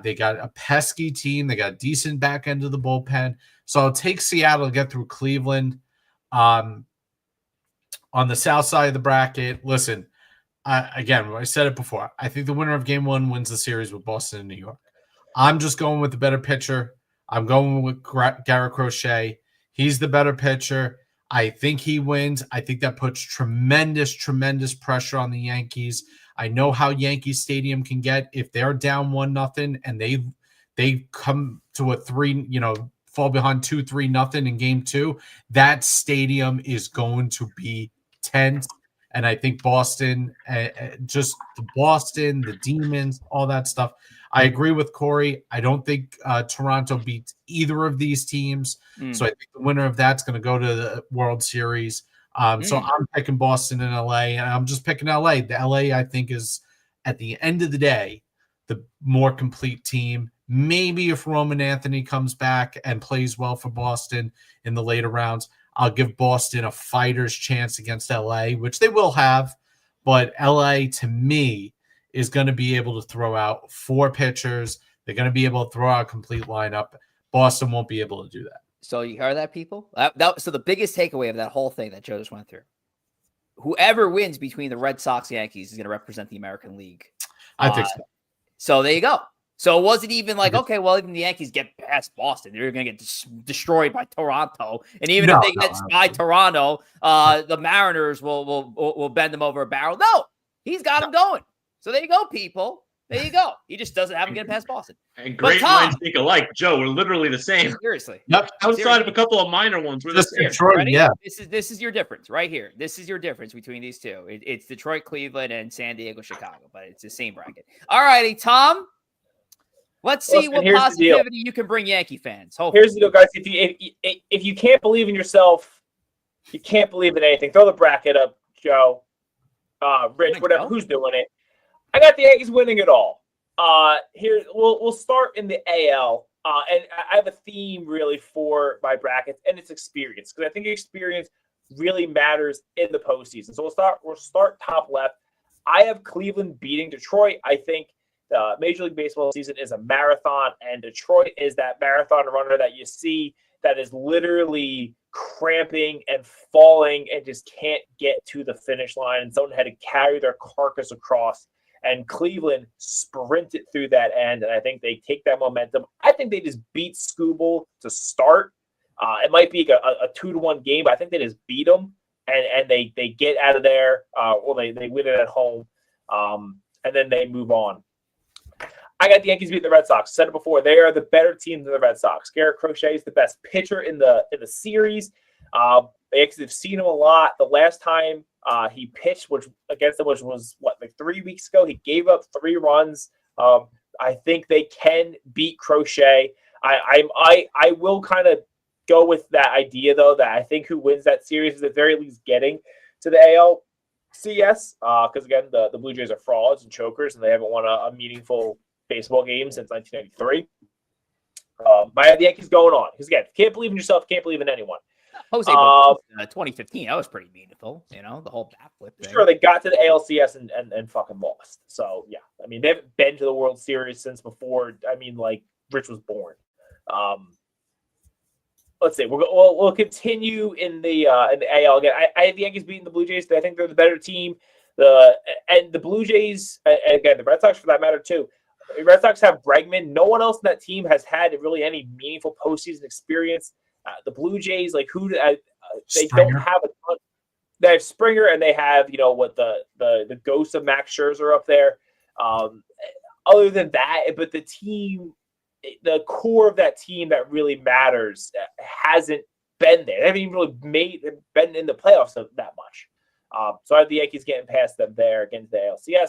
They got a pesky team. They got a decent back end of the bullpen. So I'll take Seattle to get through Cleveland. On the south side of the bracket, listen, again, I said it before. I think the winner of Game 1 wins the series with Boston and New York. I'm just going with the better pitcher. I'm going with Garrett Crochet. He's the better pitcher. I think he wins. I think that puts tremendous, tremendous pressure on the Yankees. I know how Yankee Stadium can get if they're down 1-0 and they come to a 3, fall behind 2-3-0 in Game 2. That stadium is going to be tense. And I think Boston, the Demons, all that stuff. I agree with Corey. I don't think Toronto beats either of these teams. So I think the winner of that's going to go to the World Series. So I'm picking Boston and LA, and I'm just picking LA. The LA, I think, is, at the end of the day, the more complete team. Maybe if Roman Anthony comes back and plays well for Boston in the later rounds, I'll give Boston a fighter's chance against LA, which they will have. But LA, to me, is going to be able to throw out 4 pitchers. They're going to be able to throw out a complete lineup. Boston won't be able to do that. So you heard that, people? So the biggest takeaway of that whole thing that Joe just went through, whoever wins between the Red Sox and Yankees is going to represent the American League. I think so. So there you go. So it wasn't even like, okay, well, even the Yankees get past Boston, they're going to get destroyed by Toronto. And even if they get by Toronto, the Mariners will bend them over a barrel. No, he's got them going. So there you go, people. There you go. He just doesn't have them get past Boston. And great minds think alike. Joe, we're literally the same. Seriously. Yep. Outside of a couple of minor ones, we're the same. Detroit, yeah. This is your difference right here. This is your difference between these two. It's Detroit, Cleveland, and San Diego, Chicago, but it's the same bracket. All righty, Tom. Let's see what positivity you can bring Yankee fans. Hopefully. Here's the deal, guys. If you can't believe in yourself, you can't believe in anything. Throw the bracket up, Joe, Rich, whatever. Who's doing it? I got the Yankees winning it all. Here we'll start in the AL, and I have a theme really for my brackets, and it's experience, because I think experience really matters in the postseason. So we'll start top left. I have Cleveland beating Detroit. I think the Major League Baseball season is a marathon, and Detroit is that marathon runner that you see that is literally cramping and falling and just can't get to the finish line, and someone had to carry their carcass across. And Cleveland sprinted through that end, and I think they take that momentum. I think they just beat Skubal to start. It might be a 2-1 game, but I think they just beat them, and they get out of there. They win it at home, and then they move on. I got the Yankees beating the Red Sox. Said it before, they are the better team than the Red Sox. Garrett Crochet is the best pitcher in the series. They actually have seen him a lot. The last time he pitched, against them, which was like 3 weeks ago, he gave up 3 runs. I think they can beat Crochet. I will kind of go with that idea though, that I think who wins that series is at the very least getting to the ALCS. Because again, the Blue Jays are frauds and chokers, and they haven't won a meaningful baseball game since 1993. But I have the Yankees going on because again, can't believe in yourself, can't believe in anyone. Jose Bautista, 2015, that was pretty meaningful. The whole backflip thing. Sure, they got to the ALCS and fucking lost. So yeah, I mean they haven't been to the World Series since before. I mean, like Rich was born. Let's see. We'll continue in the AL again. I have the Yankees beating the Blue Jays. I think they're the better team. The Blue Jays, and again, the Red Sox for that matter too. The Red Sox have Bregman. No one else in that team has had really any meaningful postseason experience. The Blue Jays, like they don't have a ton. They have Springer, and they have the ghost of Max Scherzer up there. Other than that, but the team, the core of that team that really matters hasn't been there. They haven't even really been in the playoffs that much. So I have the Yankees getting past them there against the ALCS.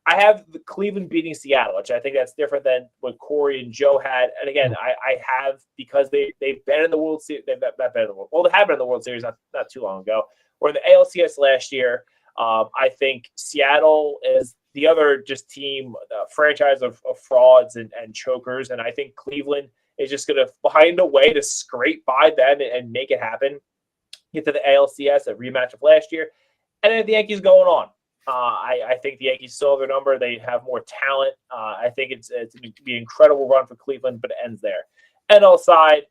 I have the Cleveland beating Seattle, which I think that's different than what Corey and Joe had. And again, I have because they've been in the World Series. They've not been in the World. Well, they have been in the World Series not too long ago. Or the ALCS last year. I think Seattle is the other just team, franchise of frauds and chokers. And I think Cleveland is just going to find a way to scrape by them and make it happen. Get to the ALCS, a rematch of last year. And then the Yankees going on. I think the Yankees still have their number. They have more talent. I think it's going to be an incredible run for Cleveland, but it ends there. NL side,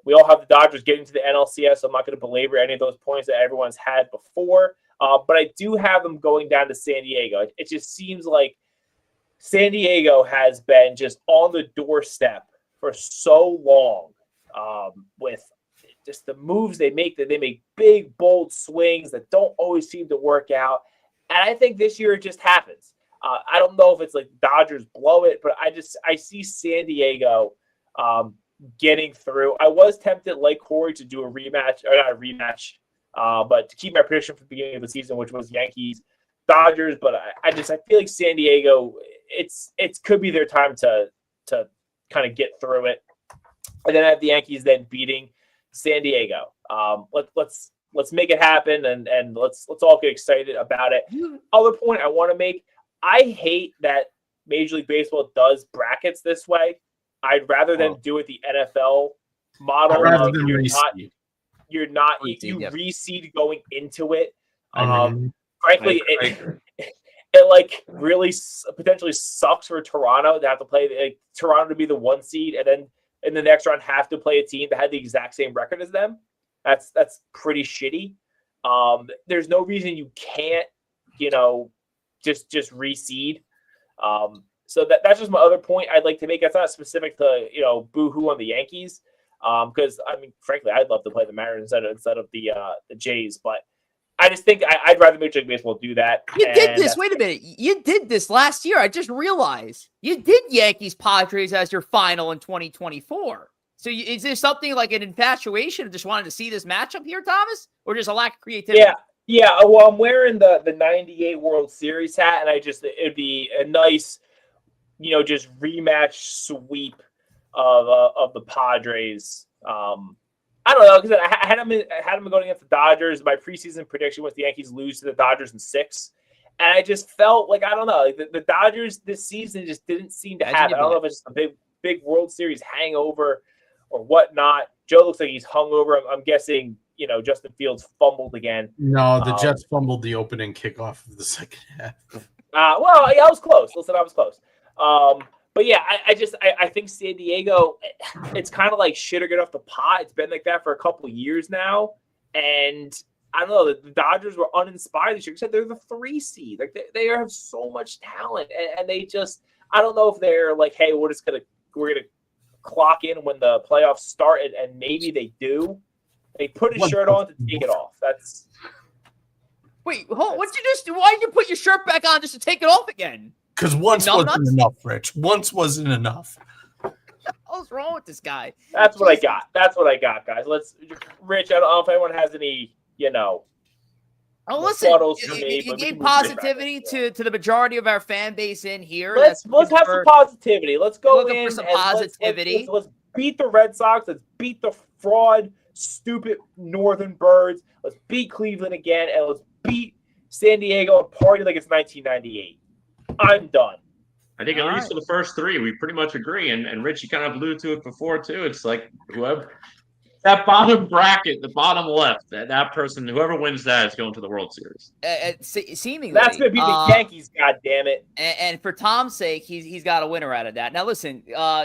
we all have the Dodgers getting to the NLCS, so I'm not going to belabor any of those points that everyone's had before. But I do have them going down to San Diego. It just seems like San Diego has been just on the doorstep for so long with just the moves they make, that they make big, bold swings that don't always seem to work out. And I think this year it just happens. I don't know if it's like Dodgers blow it, but I see San Diego getting through. I was tempted, like Corey, to do a rematch, or not a rematch, but to keep my prediction for the beginning of the season, which was Yankees Dodgers. But I feel like San Diego, it could be their time to kind of get through it. And then I have the Yankees then beating San Diego. Let's make it happen, and let's all get excited about it. Other point I want to make: I hate that Major League Baseball does brackets this way. I'd rather them do it the NFL model. You reseed going into it. Frankly, it like really potentially sucks for Toronto to have to play Toronto to be the 1 seed, and then in the next round have to play a team that had the exact same record as them. That's pretty shitty. There's no reason you can't, just reseed. So that's just my other point I'd like to make. That's not specific to, boo-hoo on the Yankees. Because, I mean, frankly, I'd love to play the Mariners instead of the Jays. But I just think I'd rather Major League Baseball do that. You did this. Wait a minute. You did this last year. I just realized. You did Yankees-Padres as your final in 2024. So is there something like an infatuation of just wanting to see this matchup here, Thomas? Or just a lack of creativity? Yeah. Well, I'm wearing the 98 World Series hat, and it'd be a nice, just rematch sweep of the Padres. I don't know, because I had them going against the Dodgers. My preseason prediction was the Yankees lose to the Dodgers in 6. And I just felt like, I don't know, like the Dodgers this season just didn't seem to have it. I don't know if it's just a big World Series hangover or whatnot. Joe looks like he's hungover. I'm guessing, Justin Fields fumbled again. No, the Jets fumbled the opening kickoff of the second half. I was close. Listen, I was close. But yeah, I think San Diego, it's kind of like shit or get off the pot. It's been like that for a couple of years now. And I don't know, the Dodgers were uninspired this year. Except they're the 3 seed. Like they have so much talent. And they just, I don't know if they're like, hey, we're going to clock in when the playoffs start. And maybe they do. They put his shirt on to take it off. That's. Wait, what'd you just do? Why did you put your shirt back on just to take it off again? Because once wasn't enough, Rich. Once wasn't enough. What's wrong with this guy? That's what I got. That's what I got, guys. Rich, I don't know if anyone has any, Oh, listen, Befuddles to me, you but we gave can move this positivity back. to the majority of our fan base in here. Let's that's looking have some for- positivity. Let's go looking in for some and positivity. let's beat the Red Sox. Let's beat the fraud, stupid Northern Birds. Let's beat Cleveland again, and let's beat San Diego and party like it's 1998. I'm done. I think at least for the first three, we pretty much agree. And Rich, you kind of alluded to it before too. It's like whoever that bottom bracket, the bottom left, that person, whoever wins that is going to the World Series. Seemingly, That's going to be the Yankees. God damn it! And for Tom's sake, he's got a winner out of that. Now, listen,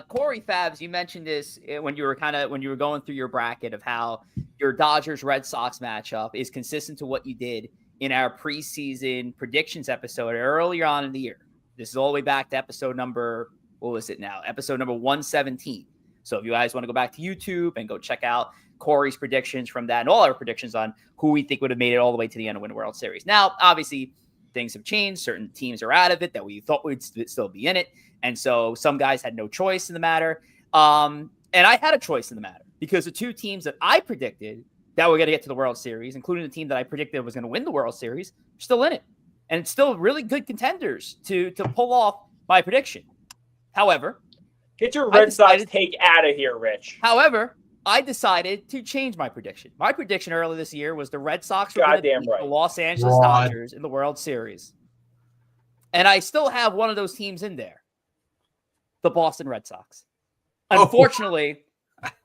Corey Favs, you mentioned this when you were going through your bracket of how your Dodgers Red Sox matchup is consistent to what you did in our preseason predictions episode earlier on in the year. This is all the way back to episode number, what was it now? Episode number 117. So if you guys want to go back to YouTube and go check out Corey's predictions from that and all our predictions on who we think would have made it all the way to the end and win the World Series. Now, obviously, things have changed. Certain teams are out of it that we thought would still be in it. And so some guys had no choice in the matter. And I had a choice in the matter because the two teams that I predicted that were going to get to the World Series, including the team that I predicted was going to win the World Series, are still in it. And it's still really good contenders to pull off my prediction. However, get your Red Sox take out of here, Rich. However, I decided to change my prediction. My prediction earlier this year was the Red Sox were going to beat the Los Angeles Dodgers in the World Series. And I still have one of those teams in there, the Boston Red Sox. Unfortunately,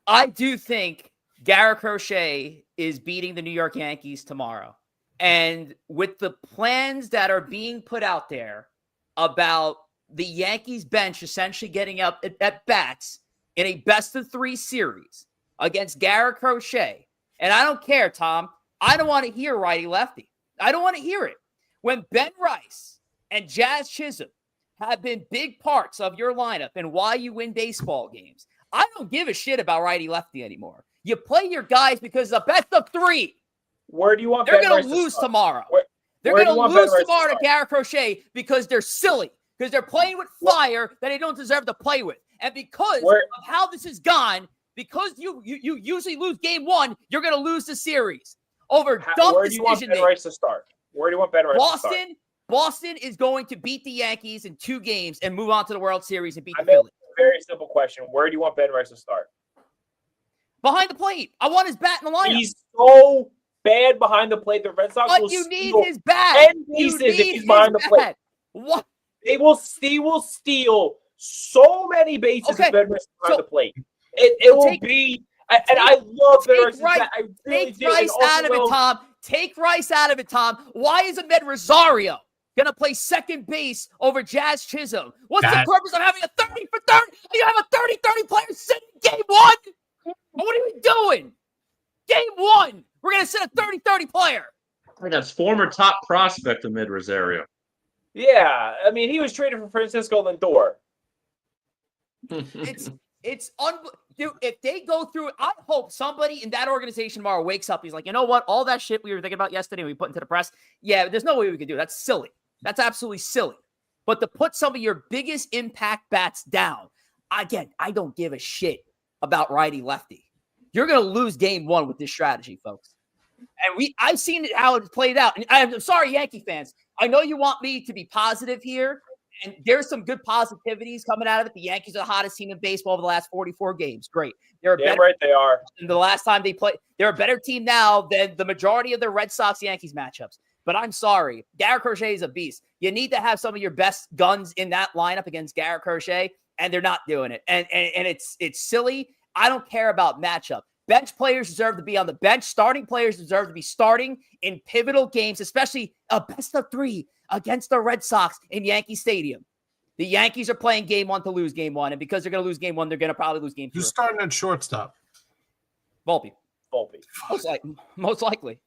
I do think Garrett Crochet is beating the New York Yankees tomorrow. And with the plans that are being put out there about the Yankees bench essentially getting up at bats in a best-of-3 series against Garrett Crochet, and I don't care, Tom. I don't want to hear righty-lefty. I don't want to hear it. When Ben Rice and Jazz Chisholm have been big parts of your lineup and why you win baseball games, I don't give a shit about righty-lefty anymore. You play your guys because the best-of-3. Where do you want? They're going to lose tomorrow. They're going to lose tomorrow to Garrett Crochet because they're silly, because they're playing with fire that they don't deserve to play with, and because of how this has gone. Because you usually lose game one, you're going to lose the series over dumb decision making. Where do you want Ben Rice to start? Where do you want Ben Rice to start? Boston is going to beat the Yankees in 2 games and move on to the World Series and beat the Phillies. Very simple question. Where do you want Ben Rice to start? Behind the plate. I want his bat in the lineup. He's so bad behind the plate. The Red Sox but will you need his bat. 10 pieces if he's behind the plate. What? He will steal so many bases if Ben Rice is behind the plate. It will be, and I love Ben Rice. Take Rice out of it, Tom. Take Rice out of it, Tom. Why is Ahmed Rosario going to play second base over Jazz Chisholm? What's the purpose of having a 30 for 30? You have a 30-30 player sitting in game one? What are we doing? Game one. We're going to sit a 30-30 player. That's former top prospect Ahmed Rosario. Yeah. I mean, he was traded for Francisco Lindor. It's dude, if they go through it, I hope somebody in that organization tomorrow wakes up. He's like, you know what? All that shit we were thinking about yesterday, we put into the press. Yeah, there's no way we could do it. That's silly. That's absolutely silly. But to put some of your biggest impact bats down, again, I don't give a shit about righty lefty. You're going to lose game one with this strategy, folks. And I've seen it how it's played out. And I'm sorry, Yankee fans. I know you want me to be positive here. And there's some good positivities coming out of it. The Yankees are the hottest team in baseball over the last 44 games. Great. They're damn right they are. The last time they played, they're a better team now than the majority of the Red Sox-Yankees matchups. But I'm sorry. Garrett Crochet is a beast. You need to have some of your best guns in that lineup against Garrett Crochet, and they're not doing it. And it's silly. I don't care about matchup. Bench players deserve to be on the bench. Starting players deserve to be starting in pivotal games, especially a best-of-3 against the Red Sox in Yankee Stadium. The Yankees are playing game one to lose game one, and because they're going to lose game one, they're going to probably lose game two. Who's starting at shortstop? Volpe. Most likely.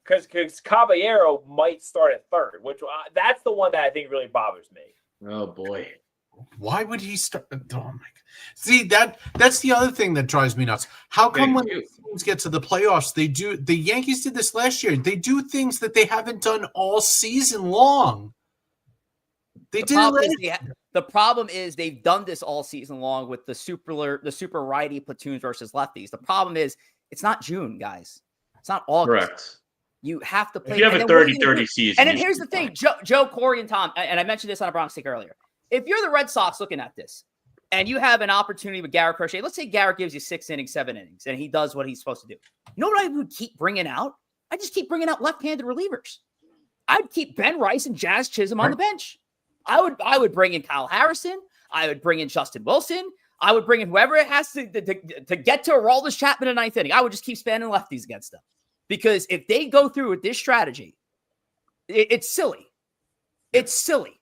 Because Caballero might start at third, which that's the one that I think really bothers me. Oh, boy. Why would he start? Oh my God. See, that's the other thing that drives me nuts. How come when teams get to the playoffs, the Yankees did this last year. They do things that they haven't done all season long. The problem is they've done this all season long with the super righty platoons versus lefties. The problem is it's not June, guys. It's not August. Correct. You have to play. If you have and a then what are you 30-30 gonna do? season. And then you here's should the be thing, Joe, Corey, and Tom, and I mentioned this on a Bronx Take earlier. If you're the Red Sox looking at this, and you have an opportunity with Garrett Crochet, let's say Garrett gives you 6 innings, 7 innings, and he does what he's supposed to do. You know what I would keep bringing out? I just keep bringing out left-handed relievers. I'd keep Ben Rice and Jazz Chisholm on the bench. I would bring in Kyle Harrison. I would bring in Justin Wilson. I would bring in whoever it has to get to Aroldis Chapman in the 9th inning. I would just keep spamming lefties against them. Because if they go through with this strategy, it's silly. It's silly.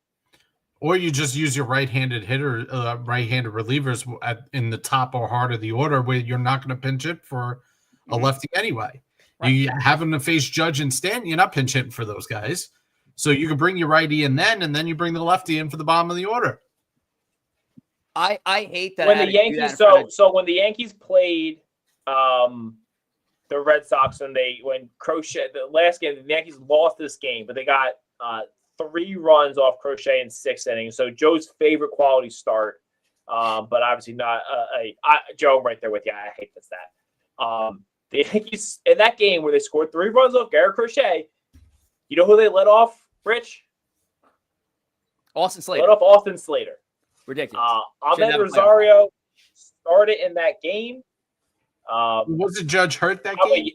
Or you just use your right-handed hitter, right-handed relievers in the top or heart of the order where you're not going to pinch hit for a lefty anyway. Right. You have them to face Judge and Stanton, you're not pinch hitting for those guys. So you can bring your righty in then, and then you bring the lefty in for the bottom of the order. I hate that. When the Yankees, so when the Yankees played the Red Sox when Crochet, the last game, the Yankees lost this game, but they got 3 runs off Crochet in 6 innings. So Joe's favorite quality start, but obviously not Joe. I'm right there with you. I hate this stat. The Yankees in that game where they scored 3 runs off Garrett Crochet, you know who they let off, Rich? Austin Slater. Let off Austin Slater. Ridiculous. Ahmed Rosario started in that game. Was it Judge hurt that game?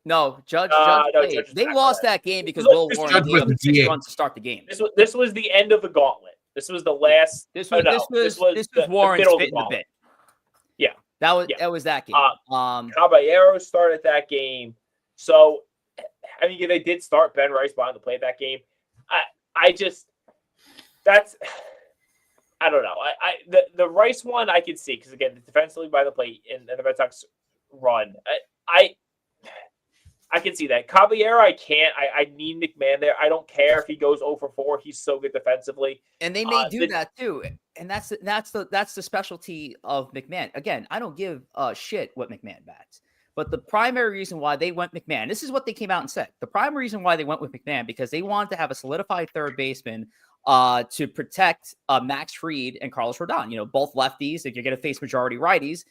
No, Judge played. They lost that game because Will Warren gave up 6 runs to start the game. This was the end of the gauntlet. This was the last. This was Warren's fit in the bit. Yeah, that was that game. Caballero started that game. So, I mean, they did start Ben Rice behind the plate that game. I don't know. The Rice one I could see because again, defensively by the plate and the Red Sox run. I can see that. Caballero, I can't. I need McMahon there. I don't care if he goes 0 for 4. He's so good defensively. And they may do that too. And that's the specialty of McMahon. Again, I don't give a shit what McMahon bats. But the primary reason why they went McMahon, this is what they came out and said. The primary reason why they went with McMahon because they wanted to have a solidified third baseman to protect Max Fried and Carlos Rodon. You know, both lefties. If you're going to face majority righties,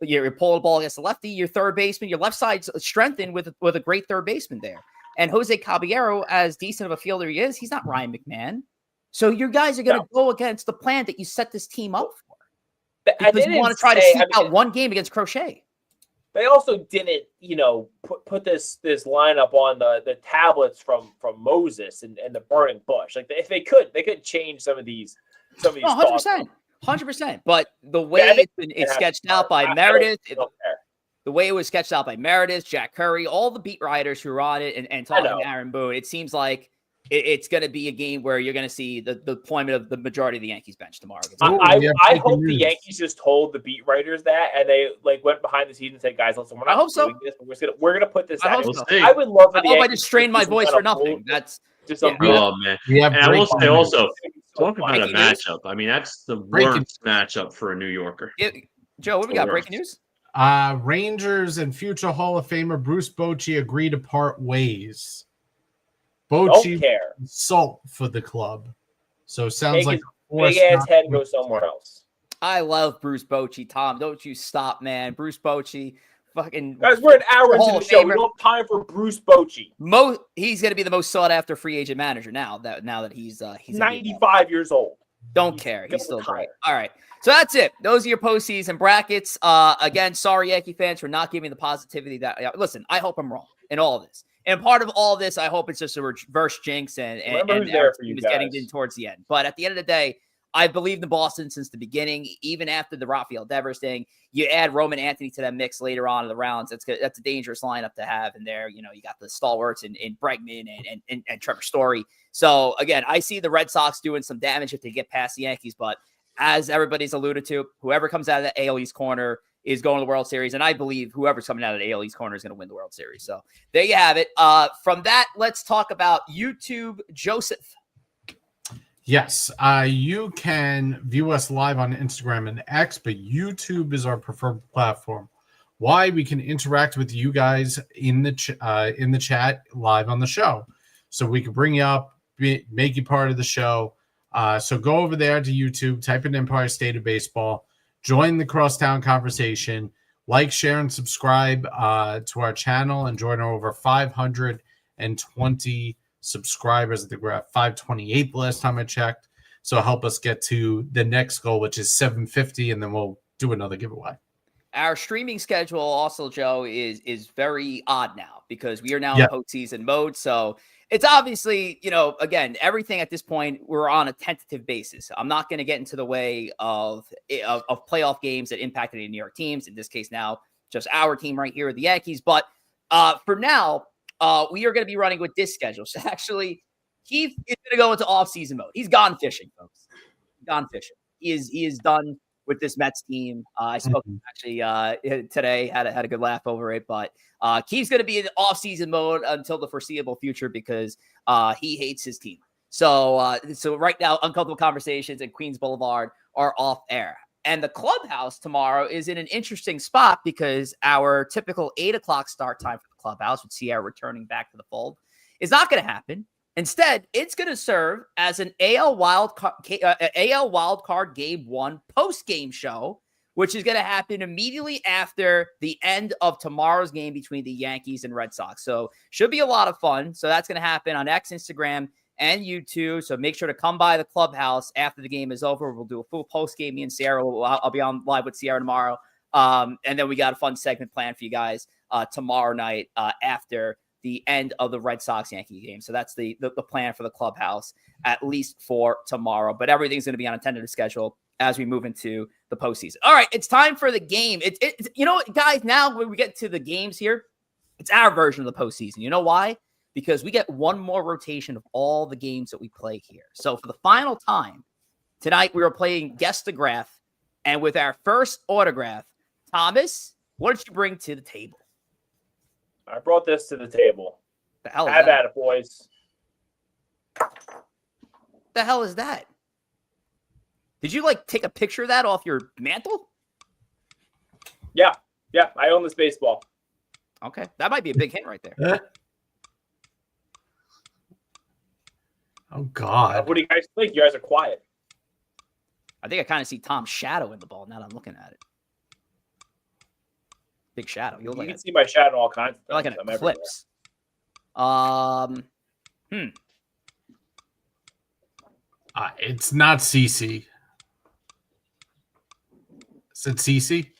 you're pulling the ball against the lefty, your third baseman, your left side's strengthened with a great third baseman there. And Jose Caballero, as decent of a fielder he is, he's not Ryan McMahon. So your guys are going to go against the plan that you set this team up for. Because you want to try to sneak out one game against Crochet. They also didn't, put this lineup on the tablets from Moses and the burning bush. Like if they could change some of these. 100%. But the way it's sketched out by Meredith, the way it was sketched out by Meredith, Jack Curry, all the beat writers who are on it, and talking to Aaron Boone, it seems like it's going to be a game where you're going to see the deployment of the majority of the Yankees bench tomorrow. I hope the Yankees just told the beat writers that, and they went behind the scenes and said, "Guys, listen, we're not doing this, but we're gonna put this out." I would love for the Yankees. I just strained my voice for nothing. That's just oh man. And I will say also, talk about a matchup. I mean, that's the worst matchup for a New Yorker. Joe, what do we got? Breaking news. Rangers and future Hall of Famer Bruce Bochy agree to part ways. Bochy salt for the club. So it sounds like big ass head goes somewhere else. I love Bruce Bochy, Tom. Don't you stop, man. Bruce Bochy, fucking guys, we're an hour into the show. We don't have time for Bruce Bochy. He's gonna be the most sought after free agent manager now that he's 95 years old. Don't care. He's still great. All right. So that's it. Those are your postseason brackets. Again, sorry, Yankee fans, for not giving the positivity that. Listen, I hope I'm wrong in all of this. And part of all this, I hope it's just a reverse jinx and there for you guys. Getting in towards the end. But at the end of the day, I believed in Boston since the beginning. Even after the Rafael Devers thing, you add Roman Anthony to that mix later on in the rounds. That's a dangerous lineup to have in there. You got the stalwarts in Bregman and Trevor Story. So again, I see the Red Sox doing some damage if they get past the Yankees. But as everybody's alluded to, whoever comes out of the AL East corner is going to the World Series. And I believe whoever's coming out of the AL East corner is going to win the World Series. So there you have it. From that, let's talk about YouTube Joseph. Yes, you can view us live on Instagram and X, but YouTube is our preferred platform. Why? We can interact with you guys in the chat live on the show. So we can bring you up, make you part of the show. So go over there to YouTube, type in Empire State of Baseball, join the Crosstown conversation. like, share, and subscribe to our channel and join our over 520 subscribers. I think we're at 528 the last time I checked. So help us get to the next goal, which is 750, and then we'll do another giveaway. Our streaming schedule also, Joe, is very odd now because we are now in postseason mode. So it's obviously, again, everything at this point, we're on a tentative basis. I'm not going to get into the way of playoff games that impacted any New York teams. In this case now, just our team right here, the Yankees. But for now, we are going to be running with this schedule. So actually, Keith is going to go into off-season mode. He's gone fishing, folks. Gone fishing. He is done with this Mets team. I spoke actually today, had a good laugh over it, but Keith's going to be in off-season mode until the foreseeable future because he hates his team. So right now, Uncomfortable Conversations and Queens Boulevard are off air. And the clubhouse tomorrow is in an interesting spot because our typical 8 o'clock start time for the clubhouse with Sierra returning back to the fold is not going to happen. Instead, it's going to serve as an AL Wildcard Game 1 post-game show, which is going to happen immediately after the end of tomorrow's game between the Yankees and Red Sox. So should be a lot of fun. So that's going to happen on X, Instagram, and YouTube. So make sure to come by the clubhouse after the game is over. We'll do a full post-game. Me and Sierra, I'll be on live with Sierra tomorrow. And then we got a fun segment planned for you guys tomorrow night after the end of the Red Sox-Yankee game. So that's the plan for the clubhouse, at least for tomorrow. But everything's going to be on a tentative schedule as we move into the postseason. All right, it's time for the game. It's guys, now when we get to the games here, it's our version of the postseason. You know why? Because we get one more rotation of all the games that we play here. So for the final time, tonight we were playing Guess the Graph. And with our first autograph, Thomas, what did you bring to the table? I brought this to the table. The hell is Have that? at it, boys. The hell is that? Did you take a picture of that off your mantle? Yeah. I own this baseball. Okay, that might be a big hint right there. Oh God! What do you guys think? You guys are quiet. I think I kind of see Tom's shadow in the ball now that I'm looking at it. Big shadow. You can see my shadow in all kinds of things. Like an eclipse. It's not CC. Is it CC?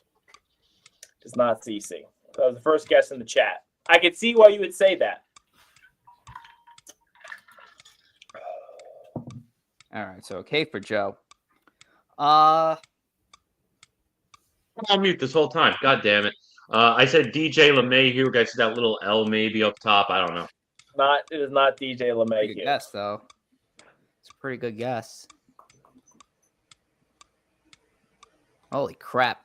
It's not CC. That was the first guess in the chat. I could see why you would say that. All right, so okay for Joe. I'll mute this whole time. God damn it. I said DJ LeMahieu. Guys, that little L maybe up top. I don't know. It is not DJ LeMahieu. Good guess, though. It's a pretty good guess. Holy crap.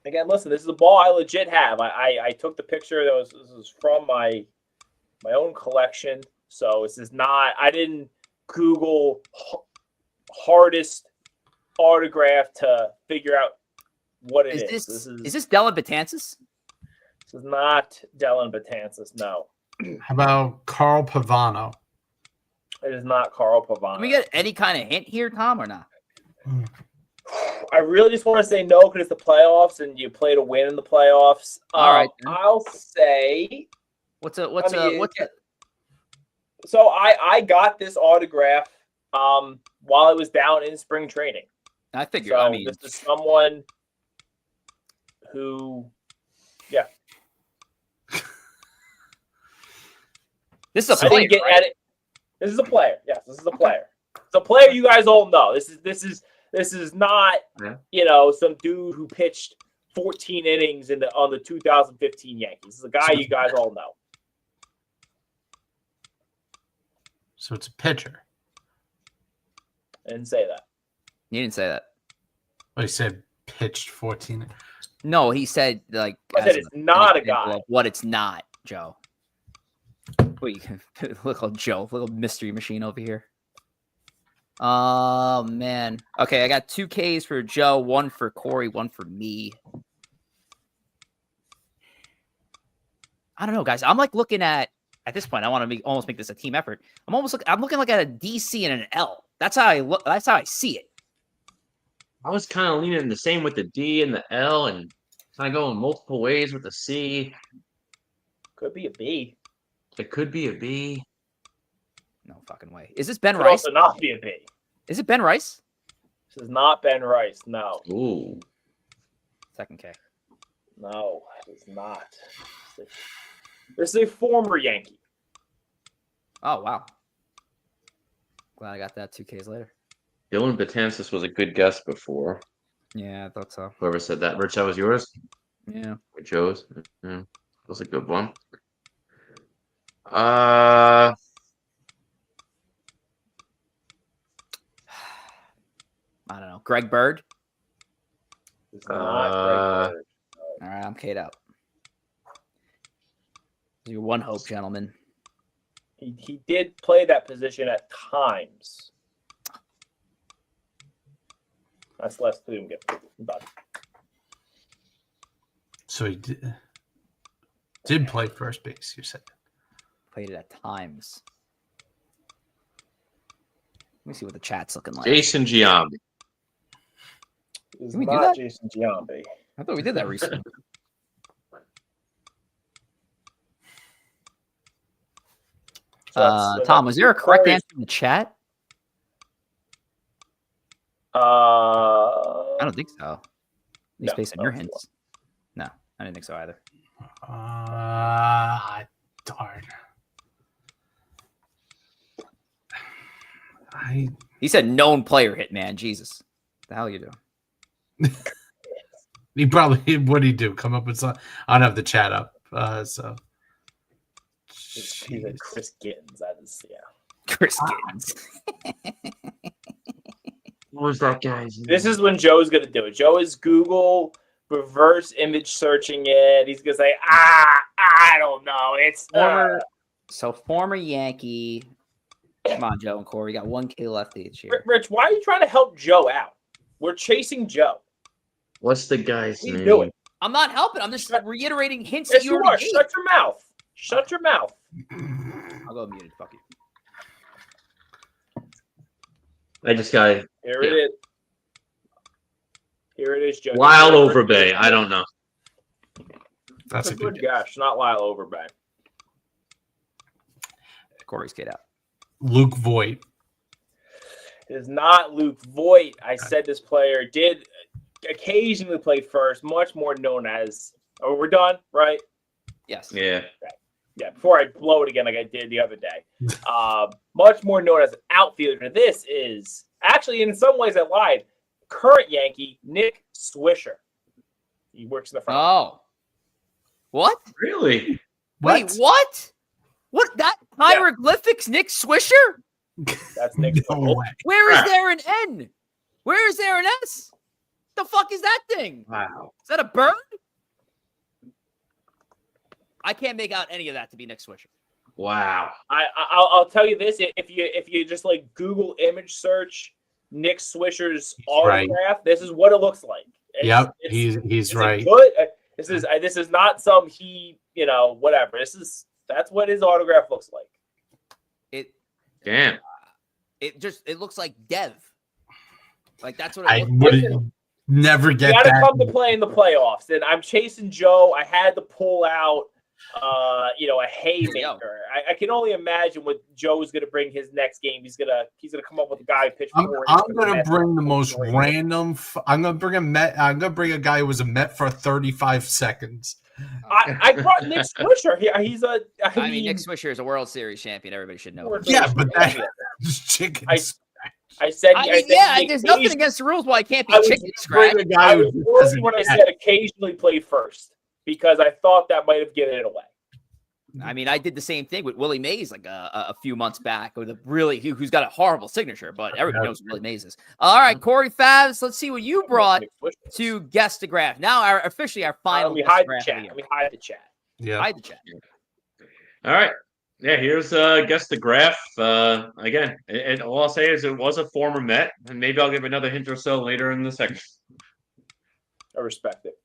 Again, listen, this is a ball I legit have. I took the picture. This was from my own collection. So this is not, I didn't Google hardest autograph to figure out what it is. Is this Dellin Betances? This is not Dellin Betances, no. How about Carl Pavano? It is not Carl Pavano. Can we get any kind of hint here, Tom, or not? I really just want to say no because it's the playoffs and you play to win in the playoffs. All right. I'll say. So I got this autograph while I was down in spring training. I figured. So this is someone who, yeah. This is a player. Right? This is a player. Yes, this is a player. It's a player you guys all know. This is not some dude who pitched 14 innings on the 2015 Yankees. This is a guy you guys all know. So it's a pitcher. I didn't say that. You didn't say that. Well, he said pitched 14. No, he said I said it's not a guy. What it's not, Joe. Wait, little Joe, little mystery machine over here. Oh man. Okay, I got 2 Ks for Joe, 1 for Corey, 1 for me. I don't know, guys. I'm looking at this point. I want to almost make this a team effort. I'm looking at a DC and an L. That's how I look. That's how I see it. I was kind of leaning the same with the D and the L, and Kind of going multiple ways with the C. Could be a B. It could be a B. No fucking way. Is this Ben Could Rice? also not be a B. Is it Ben Rice? This is not Ben Rice. No. Ooh. Second K. No, it's not. This is a former Yankee. Oh, wow. Glad I got that 2Ks later. Dylan Betances was a good guess before. Yeah, I thought so. Whoever said that. Rich, that was yours? Yeah. Or Joe's? Yeah. That was a good one. I I don't know. Greg Bird? It's not Greg Bird. All right, I'm K'd out. Your one hope, gentlemen. He did play that position at times. That's less to him. But So he did play first base, you said. Played it at times. Let me see what the chat's looking like. Jason Giambi. it's Can we do not that? Jason Giambi. I thought we did that recently. So that's- Tom, was there a correct answer in the chat? I don't think so. At least No, based on I your don't think hints. No, I didn't think so either. Darn. He said known player hit, man. Jesus. The hell you doing? He probably, what did he do? Come up with some, I don't have the chat up. So He's a Chris Gittens. That is, yeah. Chris Gittens. What was that guy's name? This is when Joe's gonna do it. Joe is Google reverse image searching it. He's gonna say, I don't know. It's Former Yankee. Come on, Joe and Corey. We got 1K left each year. Rich, why are you trying to help Joe out? We're chasing Joe. What's the guy's He's name? doing. I'm not helping. I'm just reiterating hints Yes, that you you are. already gave. Shut your mouth. Shut your mouth. I'll go muted. Fuck you. I just got Here it is. Here it is, Joe. Lyle Overbay. I don't know. That's a good guess. Not Lyle Overbay. Corey's K'd out. Luke Voigt. It is not Luke Voigt. I said this player did occasionally play first, much more known as. Oh, we're done, right? Yes. Yeah. Yeah, before I blow it again like I did the other day. Much more known as an outfielder. This is actually, in some ways, I lied. Current Yankee, Nick Swisher. He works in the front. Oh. What? Really? Wait, what? What? That hieroglyphics, Nick Swisher? That's Nick No Swisher. way. Where is there an N? Where is there an S? The fuck is that thing? Wow. Is that a bird? I can't make out any of that to be Nick Swisher. Wow. I'll tell you this: if you just like Google image search Nick Swisher's autograph, this is what it looks like. He's right. Good. This is not some whatever. That's what his autograph looks like. Damn. It looks like Dev. Like that's what I it looks like. would never get You got to that. come to play in the playoffs, and I'm chasing Joe. I had to pull out, a haymaker. I can only imagine what Joe's going to bring his next game. He's gonna come up with a guy who pitched I'm 4 going to bring the most random. I'm going to bring a Met. I'm going to bring a guy who was a Met for 35 seconds. I brought Nick Swisher. He's a. I mean, Nick Swisher is a World Series champion. Everybody should know. Yeah, but that's chicken. I said, there's nothing against the rules why it can't be chicken scratch. I was worried when I said occasionally played first because I thought that might have given it away. I mean, I did the same thing with Willie Mays like a few months back with who's got a horrible signature, but everybody knows who Willie Mays is. All right, Corey Favs, let's see what you brought to guess the graph. Now, our final. Let me hide the chat. Let me hide the chat. Yeah, hide the chat. All right. Yeah, here's guess the graph. Again, all I'll say is it was a former Met, and maybe I'll give another hint or so later in the section. I respect it.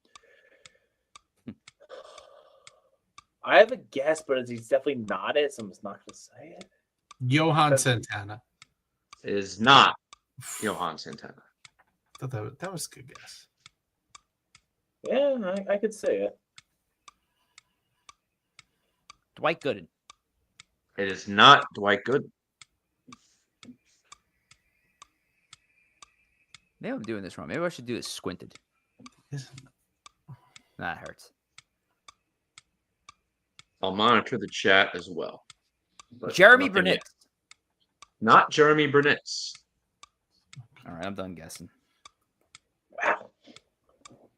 I have a guess, but he's definitely not it, so I'm just not going to say it. Johan Santana. It is not Johan Santana. I thought that was a good guess. Yeah, I could see it. Dwight Gooden. It is not Dwight Gooden. Maybe I'm doing this wrong. Maybe I should do this squinted. That hurts. I'll monitor the chat as well. But Jeremy nothing Burnett. yet. Not Jeremy Burnett. All right, I'm done guessing. Wow.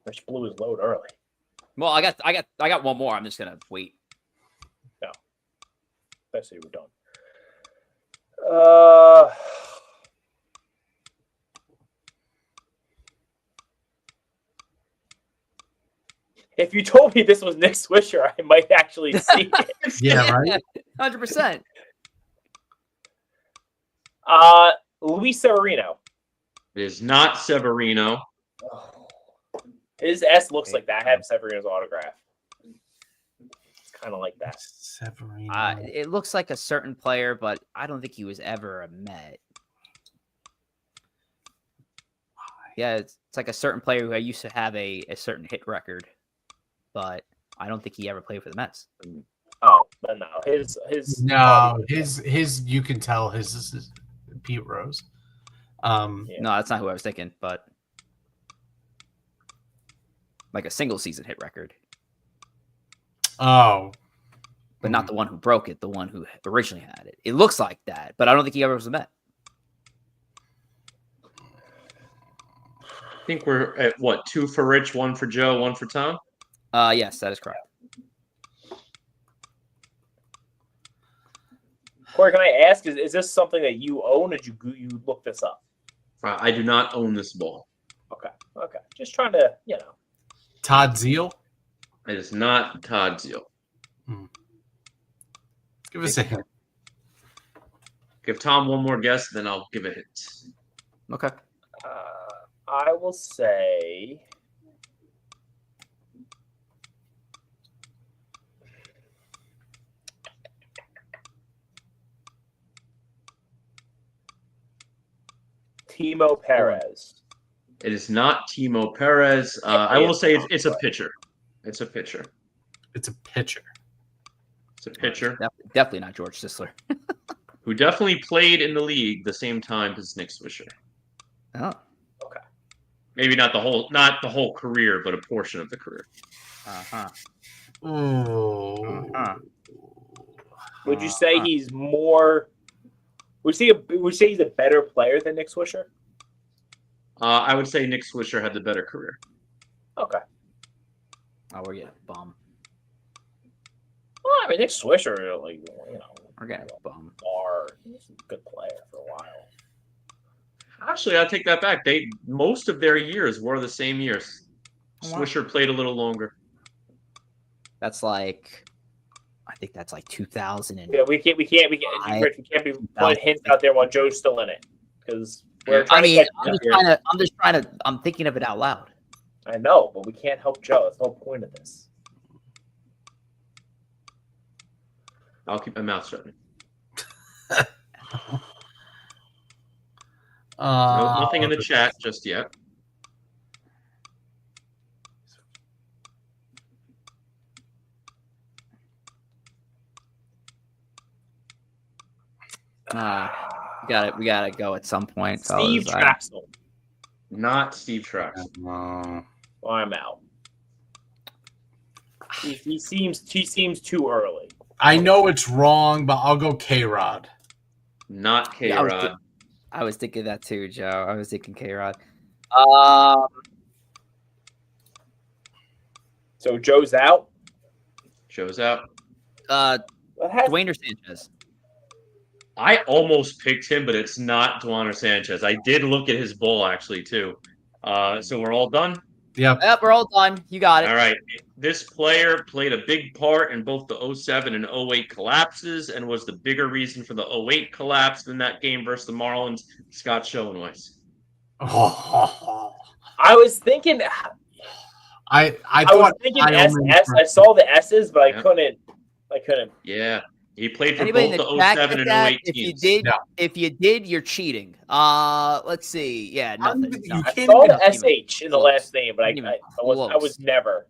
Rich blew his load early. Well, I got one more. I'm just gonna wait. No. I say we're done. If you told me this was Nick Swisher, I might actually see it. Yeah, right. 100%. Luis Severino. It is not Severino. His S looks like that. I have Severino's autograph. It's kind of like that. Severino. It looks like a certain player, but I don't think he was ever a Met. Yeah, it's like a certain player who I used to have a certain hit record, but I don't think he ever played for the Mets. Oh, but no. His you can tell his is Pete Rose. Yeah. No, that's not who I was thinking, but like a single season hit record, Oh, but not the one who broke it, the one who originally had it. It looks like that, but I don't think he ever was a Met. I think we're at what, 2 for Rich, 1 for Joe, 1 for Tom? Yes, that is correct. Corey, can I ask, is this something that you own, or did you look this up? I do not own this ball. Okay. Just trying to, Todd Zeal. It is not Todd Zeal. Give us a hint. Give Tom one more guess, then I'll give a hint. Okay. I will say Timo Perez. It is not Timo Perez. I will say it's a pitcher. It's a pitcher. It's a pitcher. It's a pitcher Definitely not George Sisler. who definitely played in the league the same time as Nick Swisher. Oh. Maybe not the whole career, but a portion of the career. Uh-huh. Oh. Uh-huh. Would you say he's more? Would you say he's a better player than Nick Swisher? I would say Nick Swisher had the better career. Okay. Oh, we're getting a bum. Well, I mean, Nick Swisher, We're getting a bum. He's a good player for a while. Actually, I take that back. Most of their years were the same years. Wow. Swisher played a little longer. That's like, I think that's like 2000. Yeah, we can't be putting hints out there while Joe's still in it, because we're trying to. I'm thinking of it out loud. I know, but we can't help Joe. That's the whole point of this. I'll keep my mouth shut. Nothing in the chat just yet. We gotta go at some point. Steve Traxel. Not Steve Traxel. Well, I'm out. He seems too early. I know it's wrong, but I'll go K-Rod. Not K-Rod. I was thinking that too, Joe. I was thinking K-Rod. So Joe's out. Joe's out. Dwayne or Sanchez? I almost picked him, but it's not Dwayne Sanchez. I did look at his ball actually too. So we're all done. Yep. Yep, we're all done. You got it. All right. This player played a big part in both the 07 and 08 collapses and was the bigger reason for the 08 collapse than that game versus the Marlins. Scott Schoenweiss. I was thinking. I was thinking SS. I saw the S's, but I couldn't. Yeah. He played for Anybody in both the the chat 07 get and that? 08 If you teams. did, No. if you did, you're cheating. Let's see. Yeah, nothing. You No. I can't saw even- the SH in the Close. last name, but I Close. was never.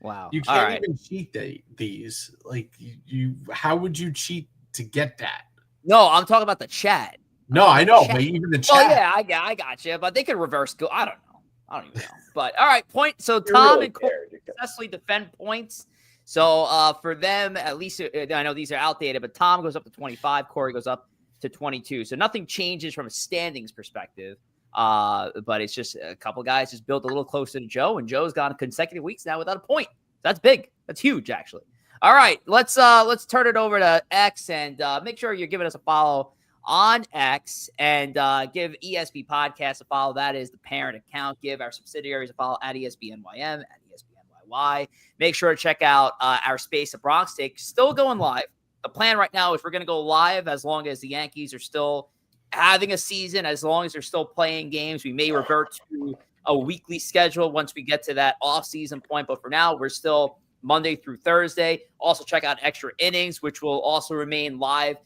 Wow. You All can't right. even cheat these. Like you, how would you cheat to get that? No, I'm talking about the chat. No, I know, but even the chat. Well, yeah, I got you, but they could reverse go. I don't know. I don't even know. But all right, point. So You're Tom really and Corey successfully defend points. So for them, at least I know these are outdated, but Tom goes up to 25, Corey goes up to 22. So nothing changes from a standings perspective. But it's just a couple guys just built a little closer to Joe, and Joe's gone consecutive weeks now without a point. That's big. That's huge, actually. All right, let's turn it over to X and make sure you're giving us a follow on X and give ESB Podcast a follow. That is the parent account. Give our subsidiaries a follow at ESBNYM, at ESBNYY. Make sure to check out our Space of Bronx Take. Still going live. The plan right now is we're going to go live as long as the Yankees are still having a season, as long as they're still playing games. We may revert to a weekly schedule once we get to that off-season point. But for now, we're still Monday through Thursday. Also check out Extra Innings, which will also remain live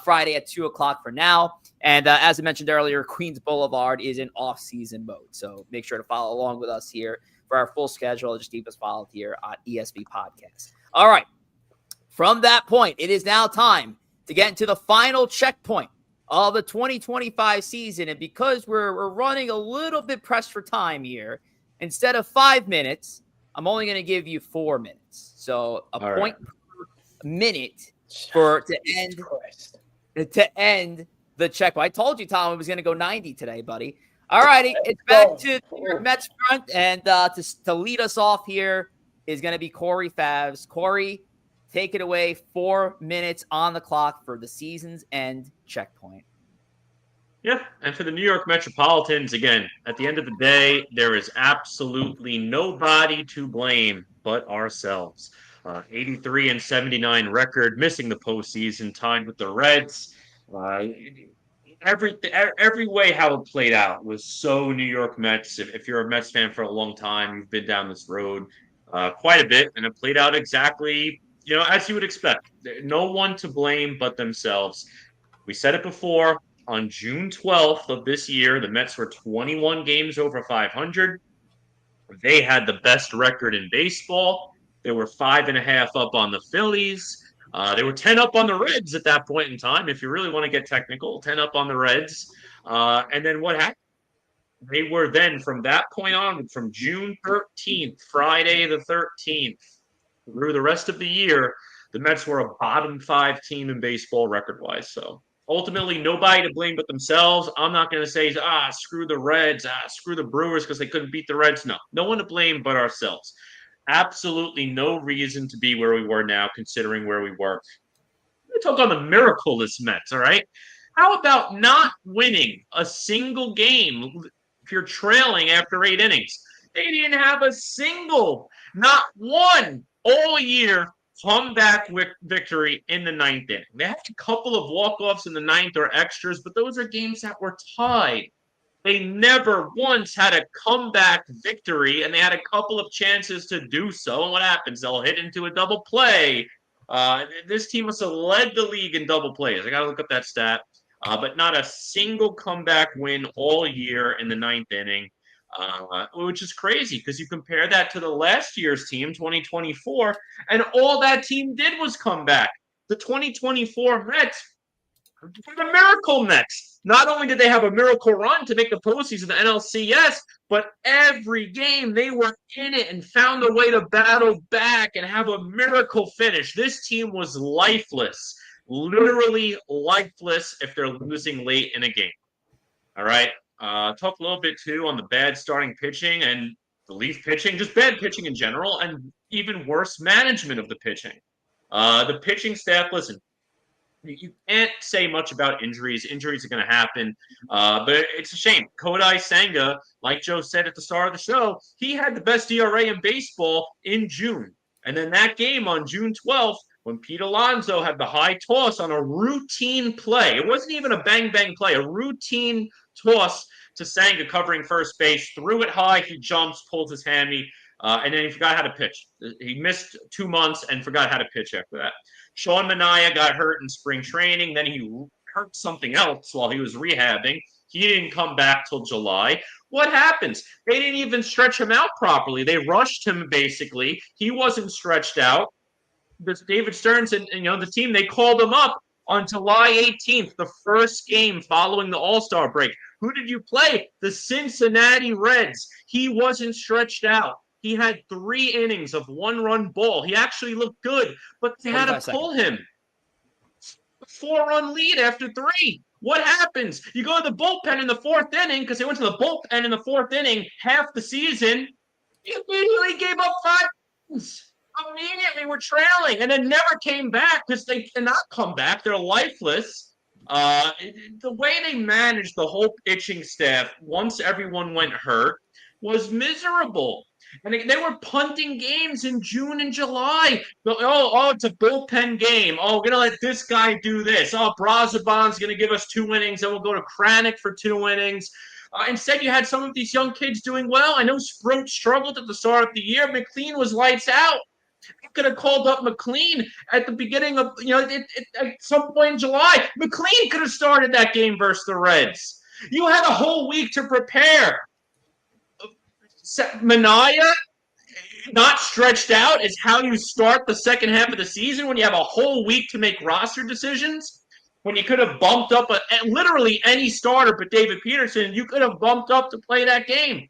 Friday at 2 o'clock for now. And as I mentioned earlier, Queens Boulevard is in off-season mode. So make sure to follow along with us here for our full schedule. Just keep us followed here on ESB Podcast. All right. From that point, it is now time to get into the final checkpoint of the 2025 season. And because we're running a little bit pressed for time here, instead of 5 minutes, I'm only going to give you 4 minutes. So a All point right. per minute to end the checkpoint. I told you, Tom, it was going to go 90 today, buddy. All righty. It's back to the Mets front. And to lead us off here is going to be Corey Favs. Corey, take it away. 4 minutes on the clock for the season's end checkpoint. Yeah, and for the New York Metropolitans, again, at the end of the day, there is absolutely nobody to blame but ourselves. 83 and 79 record, missing the postseason, tied with the Reds. Every way how it played out was so New York Mets. If you're a Mets fan for a long time, you've been down this road quite a bit, and it played out exactly, as you would expect. No one to blame but themselves. We said it before. On June 12th of this year, the Mets were 21 games over 500. They had the best record in baseball. They were 5.5 up on the Phillies. They were 10 up on the Reds at that point in time. If you really want to get technical, 10 up on the Reds. And then what happened? They were then, from that point on, from June 13th, Friday the 13th, through the rest of the year, the Mets were a bottom 5 team in baseball record-wise. So ultimately, nobody to blame but themselves. I'm not going to say, screw the Reds, screw the Brewers because they couldn't beat the Reds. No one to blame but ourselves. Absolutely no reason to be where we were now, considering where we were. Let me talk on the miraculous Mets, all right? How about not winning a single game if you're trailing after 8 innings? They didn't have a single, not one, all year comeback victory in the 9th inning. They had a couple of walk-offs in the 9th or extras, but those are games that were tied. They never once had a comeback victory, and they had a couple of chances to do so. And what happens? They'll hit into a double play. This team must have led the league in double plays. I got to look up that stat. But not a single comeback win all year in the 9th inning. Which is crazy because you compare that to the last year's team, 2024, and all that team did was come back. The 2024 Mets were the miracle Mets. Not only did they have a miracle run to make the postseason of the NLCS, but every game they were in it and found a way to battle back and have a miracle finish. This team was lifeless, literally lifeless if they're losing late in a game. All right. Talk a little bit, too, on the bad starting pitching and relief pitching, just bad pitching in general, and even worse management of the pitching. The pitching staff, listen, you can't say much about injuries. Injuries are going to happen, but it's a shame. Kodai Senga, like Joe said at the start of the show, he had the best ERA in baseball in June. And then that game on June 12th, when Pete Alonso had the high toss on a routine play, it wasn't even a bang-bang play, a routine toss to Senga covering first base, threw it high, he jumps, pulls his hammy. And then he forgot how to pitch. He missed 2 months and forgot how to pitch after that. Sean Manaea got hurt in spring training. Then he hurt something else while he was rehabbing. He didn't come back till July. What happens? They didn't even stretch him out properly. They rushed him, basically. He wasn't stretched out. David Stearns and the team, they called him up on July 18th, the first game following the All-Star break. Who did you play? The Cincinnati Reds. He wasn't stretched out. He had 3 innings of 1-run ball. He actually looked good, but they had to pull him. 4-run lead after 3. What happens? You go to the bullpen in the 4th inning because they went to the bullpen in the 4th inning half the season. You immediately gave up 5 runs. Immediately we're trailing and then never came back because they cannot come back. They're lifeless. The way they managed the whole pitching staff once everyone went hurt was miserable. And they were punting games in June and July. Oh, it's a bullpen game. Oh, we're going to let this guy do this. Oh, Brazaban's going to give us 2 innings, and we'll go to Kranick for 2 innings. Instead, you had some of these young kids doing well. I know Sprout struggled at the start of the year. McLean was lights out. You could have called up McLean at the beginning of, at some point in July. McLean could have started that game versus the Reds. You had a whole week to prepare. Manaea, not stretched out, is how you start the second half of the season when you have a whole week to make roster decisions. When you could have bumped up literally any starter but David Peterson, you could have bumped up to play that game.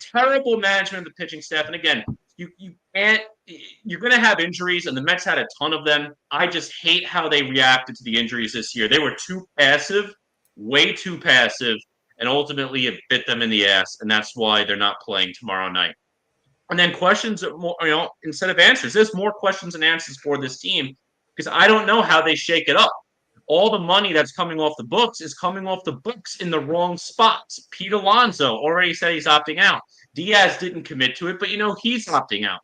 Terrible management of the pitching staff. And again, you can't. You're going to have injuries, and the Mets had a ton of them. I just hate how they reacted to the injuries this year. They were too passive, way too passive, and ultimately it bit them in the ass, and that's why they're not playing tomorrow night. And then questions, instead of answers, there's more questions and answers for this team because I don't know how they shake it up. All the money that's coming off the books is coming off the books in the wrong spots. Pete Alonso already said he's opting out. Diaz didn't commit to it, but he's opting out.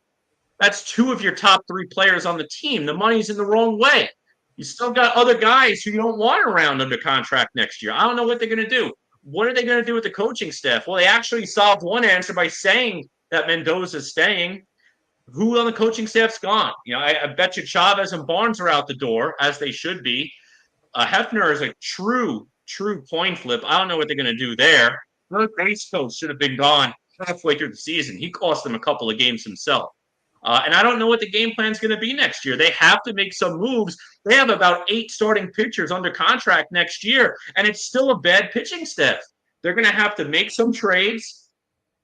That's 2 of your top 3 players on the team. The money's in the wrong way. You still got other guys who you don't want around under contract next year. I don't know what they're going to do. What are they going to do with the coaching staff? Well, they actually solved one answer by saying that Mendoza's staying. Who on the coaching staff's gone? I bet you Chavez and Barnes are out the door, as they should be. Hefner is a true coin flip. I don't know what they're going to do there. Third base coach should have been gone halfway through the season. He cost them a couple of games himself. And I don't know what the game plan is going to be next year. They have to make some moves. They have about 8 starting pitchers under contract next year, and it's still a bad pitching staff. They're going to have to make some trades.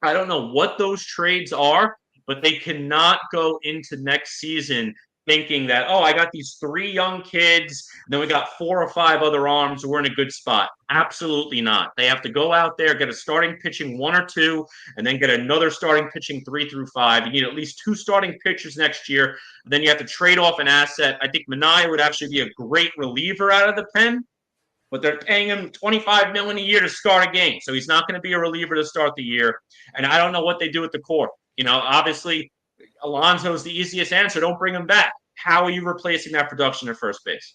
I don't know what those trades are, but they cannot go into next season thinking that, I got these 3 young kids, then we got 4 or 5 other arms, we're in a good spot. Absolutely not. They have to go out there, get a starting pitching 1 or 2, and then get another starting pitching 3 through 5. You need at least 2 starting pitchers next year. Then you have to trade off an asset. I think Manaea would actually be a great reliever out of the pen, but they're paying him $25 million a year to start a game, so he's not going to be a reliever to start the year. And I don't know what they do with the core. Obviously, Alonso's the easiest answer. Don't bring him back. How are you replacing that production at first base?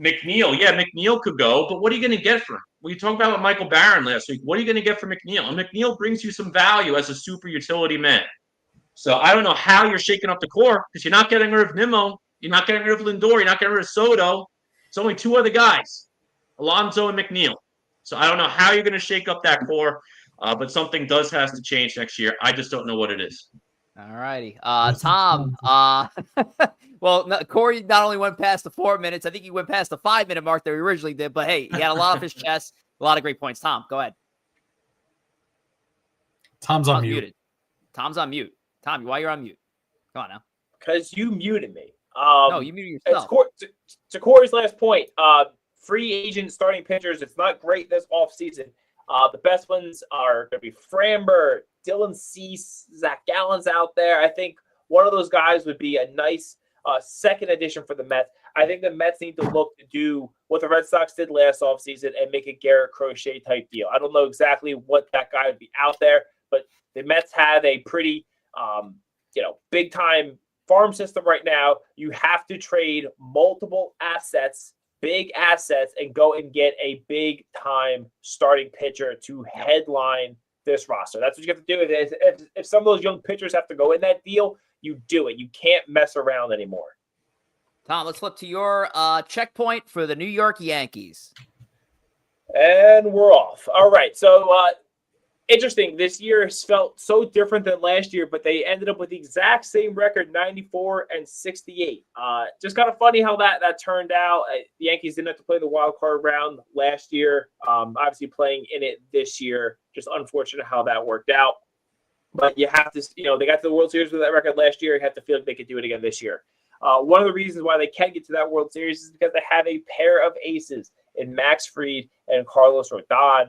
McNeil could go, but what are you going to get for him? We talked about with Michael Barron last week. What are you going to get for McNeil? And McNeil brings you some value as a super utility man. So I don't know how you're shaking up the core because you're not getting rid of Nimmo. You're not getting rid of Lindor. You're not getting rid of Soto. It's only 2 other guys, Alonso and McNeil. So I don't know how you're going to shake up that core, but something does have to change next year. I just don't know what it is. All righty. Tom, well, Corey not only went past the 4 minutes, I think he went past the 5-minute mark that we originally did, but hey, he had a lot off his chest, a lot of great points. Tom, go ahead. Tom's on mute. Muted. Tom's on mute. Tom, why you're on mute? Come on now. Because you muted me. No, you muted yourself. To Corey's last point, free agent starting pitchers, it's not great this offseason. The best ones are going to be Framber, Dylan Cease, Zach Gallen's out there. I think one of those guys would be a nice second addition for the Mets. I think the Mets need to look to do what the Red Sox did last offseason and make a Garrett Crochet type deal. I don't know exactly what that guy would be out there, but the Mets have a pretty, big time farm system right now. You have to trade multiple assets, big assets, and go and get a big time starting pitcher to headline this roster. That's what you have to do. If some of those young pitchers have to go in that deal, you do it. You can't mess around anymore. Tom, let's flip to your checkpoint for the New York Yankees. And we're off. All right. So, interesting. This year has felt so different than last year, but they ended up with the exact same record, 94-68. Just kind of funny how that turned out. The Yankees didn't have to play the wild card round last year. Obviously playing in it this year. Just unfortunate how that worked out. But you have to, they got to the World Series with that record last year. You have to feel like they could do it again this year. One of the reasons why they can get to that World Series is because they have a pair of aces in Max Fried and Carlos Rodon.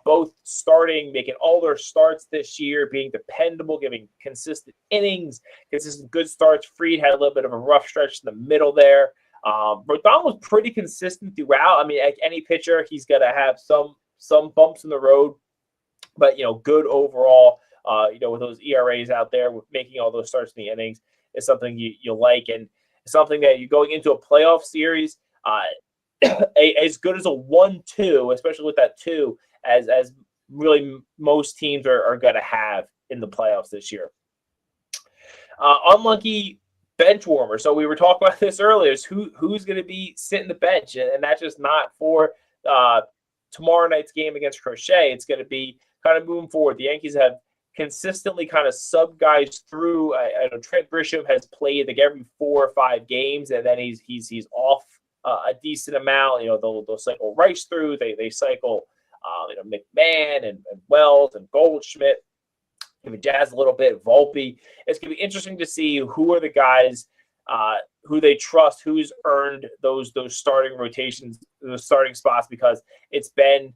Both starting, making all their starts this year, being dependable, giving consistent innings, consistent good starts. Fried had a little bit of a rough stretch in the middle there. Rodon was pretty consistent throughout. I mean, like any pitcher, he's going to have some bumps in the road, but, good overall, with those ERAs out there, with making all those starts in the innings is something you like, and something that you're going into a playoff series, as good as a 1-2, especially with that 2, as really most teams are going to have in the playoffs this year. Unlucky bench warmer. So we were talking about this earlier. Is who's going to be sitting the bench, and that's just not for tomorrow night's game against Crochet. It's going to be kind of moving forward. The Yankees have consistently kind of sub guys through. I know Trent Grisham has played like every 4 or 5 games, and then he's off a decent amount. They'll cycle Rice through. They cycle McMahon and Wells and Goldschmidt. Even Jazz a little bit. Volpe. It's gonna be interesting to see who are the guys who they trust, who's earned those starting rotations, those starting spots, because it's been.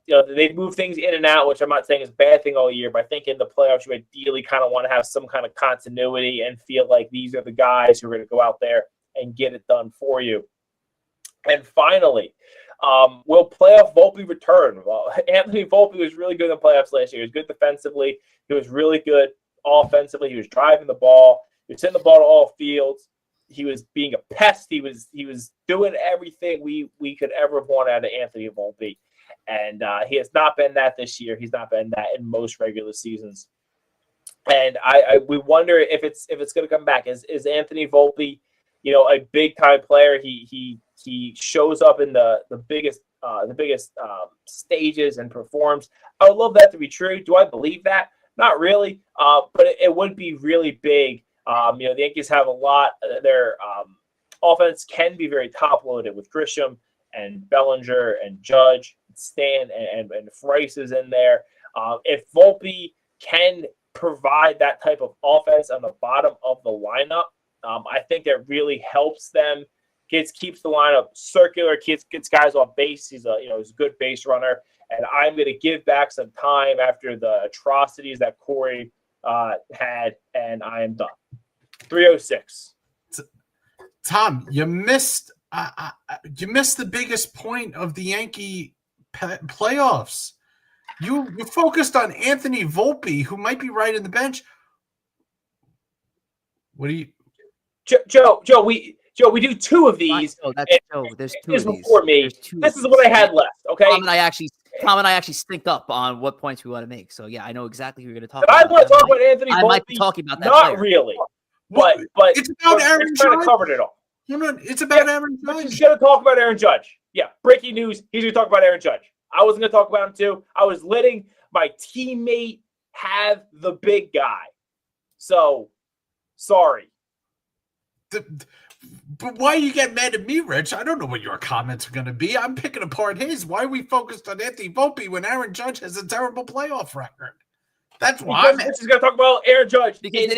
They've moved things in and out, which I'm not saying is a bad thing all year, but I think in the playoffs, you ideally kind of want to have some kind of continuity and feel like these are the guys who are going to go out there and get it done for you. And finally, will playoff Volpe return? Well, Anthony Volpe was really good in the playoffs last year. He was good defensively. He was really good offensively. He was driving the ball. He was hitting the ball to all fields. He was being a pest. He was doing everything we could ever have wanted out of Anthony Volpe. And he has not been that this year. He's not been that in most regular seasons. And we wonder if it's going to come back. Is Anthony Volpe, a big time player? He shows up in the biggest stages and performs. I would love that to be true. Do I believe that? Not really. But it would be really big. The Yankees have a lot. Their offense can be very top loaded with Grisham and Bellinger and Judge. Stan and if Rice is in there. If Volpe can provide that type of offense on the bottom of the lineup, I think that really helps them. Keeps the lineup circular, gets guys off base. He's a good base runner, and I'm going to give back some time after the atrocities that Corey had, and I am done. 306. Tom, you missed the biggest point of the Yankee playoffs. You focused on Anthony Volpe, who might be right in the bench. What do you, Joe? We do 2 of these. There's 2 of these before me. This is what I had left. Okay. Tom and I actually sync up on what points we want to make. So yeah, I know exactly who you're going to talk about. I want to talk about Anthony Volpe. I might be talking about that. Not player. really. But it's about Aaron Judge. Kind of covered it all. No, it's about Aaron Judge. He's going to talk about Aaron Judge. Yeah, breaking news. He's going to talk about Aaron Judge. I wasn't going to talk about him too. I was letting my teammate have the big guy. So, sorry. But why you get mad at me, Rich? I don't know what your comments are going to be. I'm picking apart his. Why are we focused on Anthony Volpe when Aaron Judge has a terrible playoff record? That's why Rich is going to talk about Aaron Judge. Because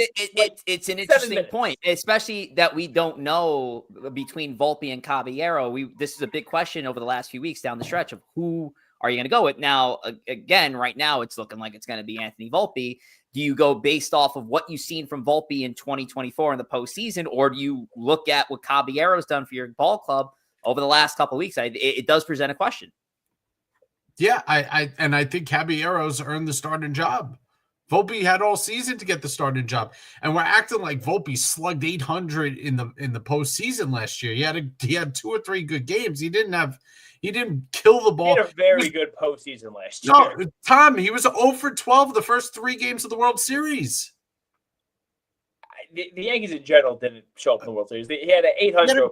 it's an interesting point, especially that we don't know between Volpe and Caballero. This is a big question over the last few weeks down the stretch of who are you going to go with? Now, again, right now, it's looking like it's going to be Anthony Volpe. Do you go based off of what you've seen from Volpe in 2024 in the postseason, or do you look at what Caballero's done for your ball club over the last couple of weeks? It does present a question. Yeah, I think Caballero's earned the starting job Volpe had all season to get the starting job, and we're acting like Volpe slugged 800 in the postseason last year. He had 2 or 3 good games. He didn't kill the ball. He had a very good postseason last year. No, Tom, he was 0 for 12 the first 3 games of the World Series. The Yankees in general didn't show up in the World Series. He had an 800.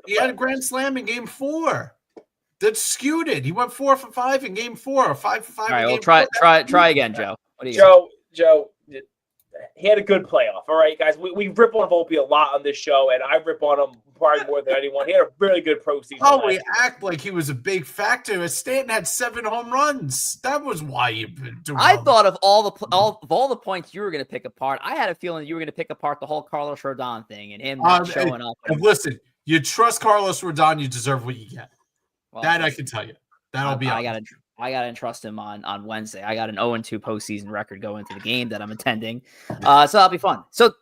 He had a grand slam in Game 4. That skewed it. He went 4 for 5 in Game 4, or 5 for 5. All right, in well, Game 4. try again, Joe. What do you got? Joe, he had a good playoff. All right, guys. We rip on Volpe a lot on this show, and I rip on him probably more than anyone. He had a really good postseason. Oh, we act like he was a big factor. Stanton had 7 home runs. That was why you do. I thought of all the points you were going to pick apart. I had a feeling you were going to pick apart the whole Carlos Rodon thing and him not showing up. Listen, you trust Carlos Rodon, you deserve what you get. Well, that I can tell you. That'll be. I gotta entrust him on Wednesday. I got an 0-2 postseason record going into the game that I'm attending, so that'll be fun. So,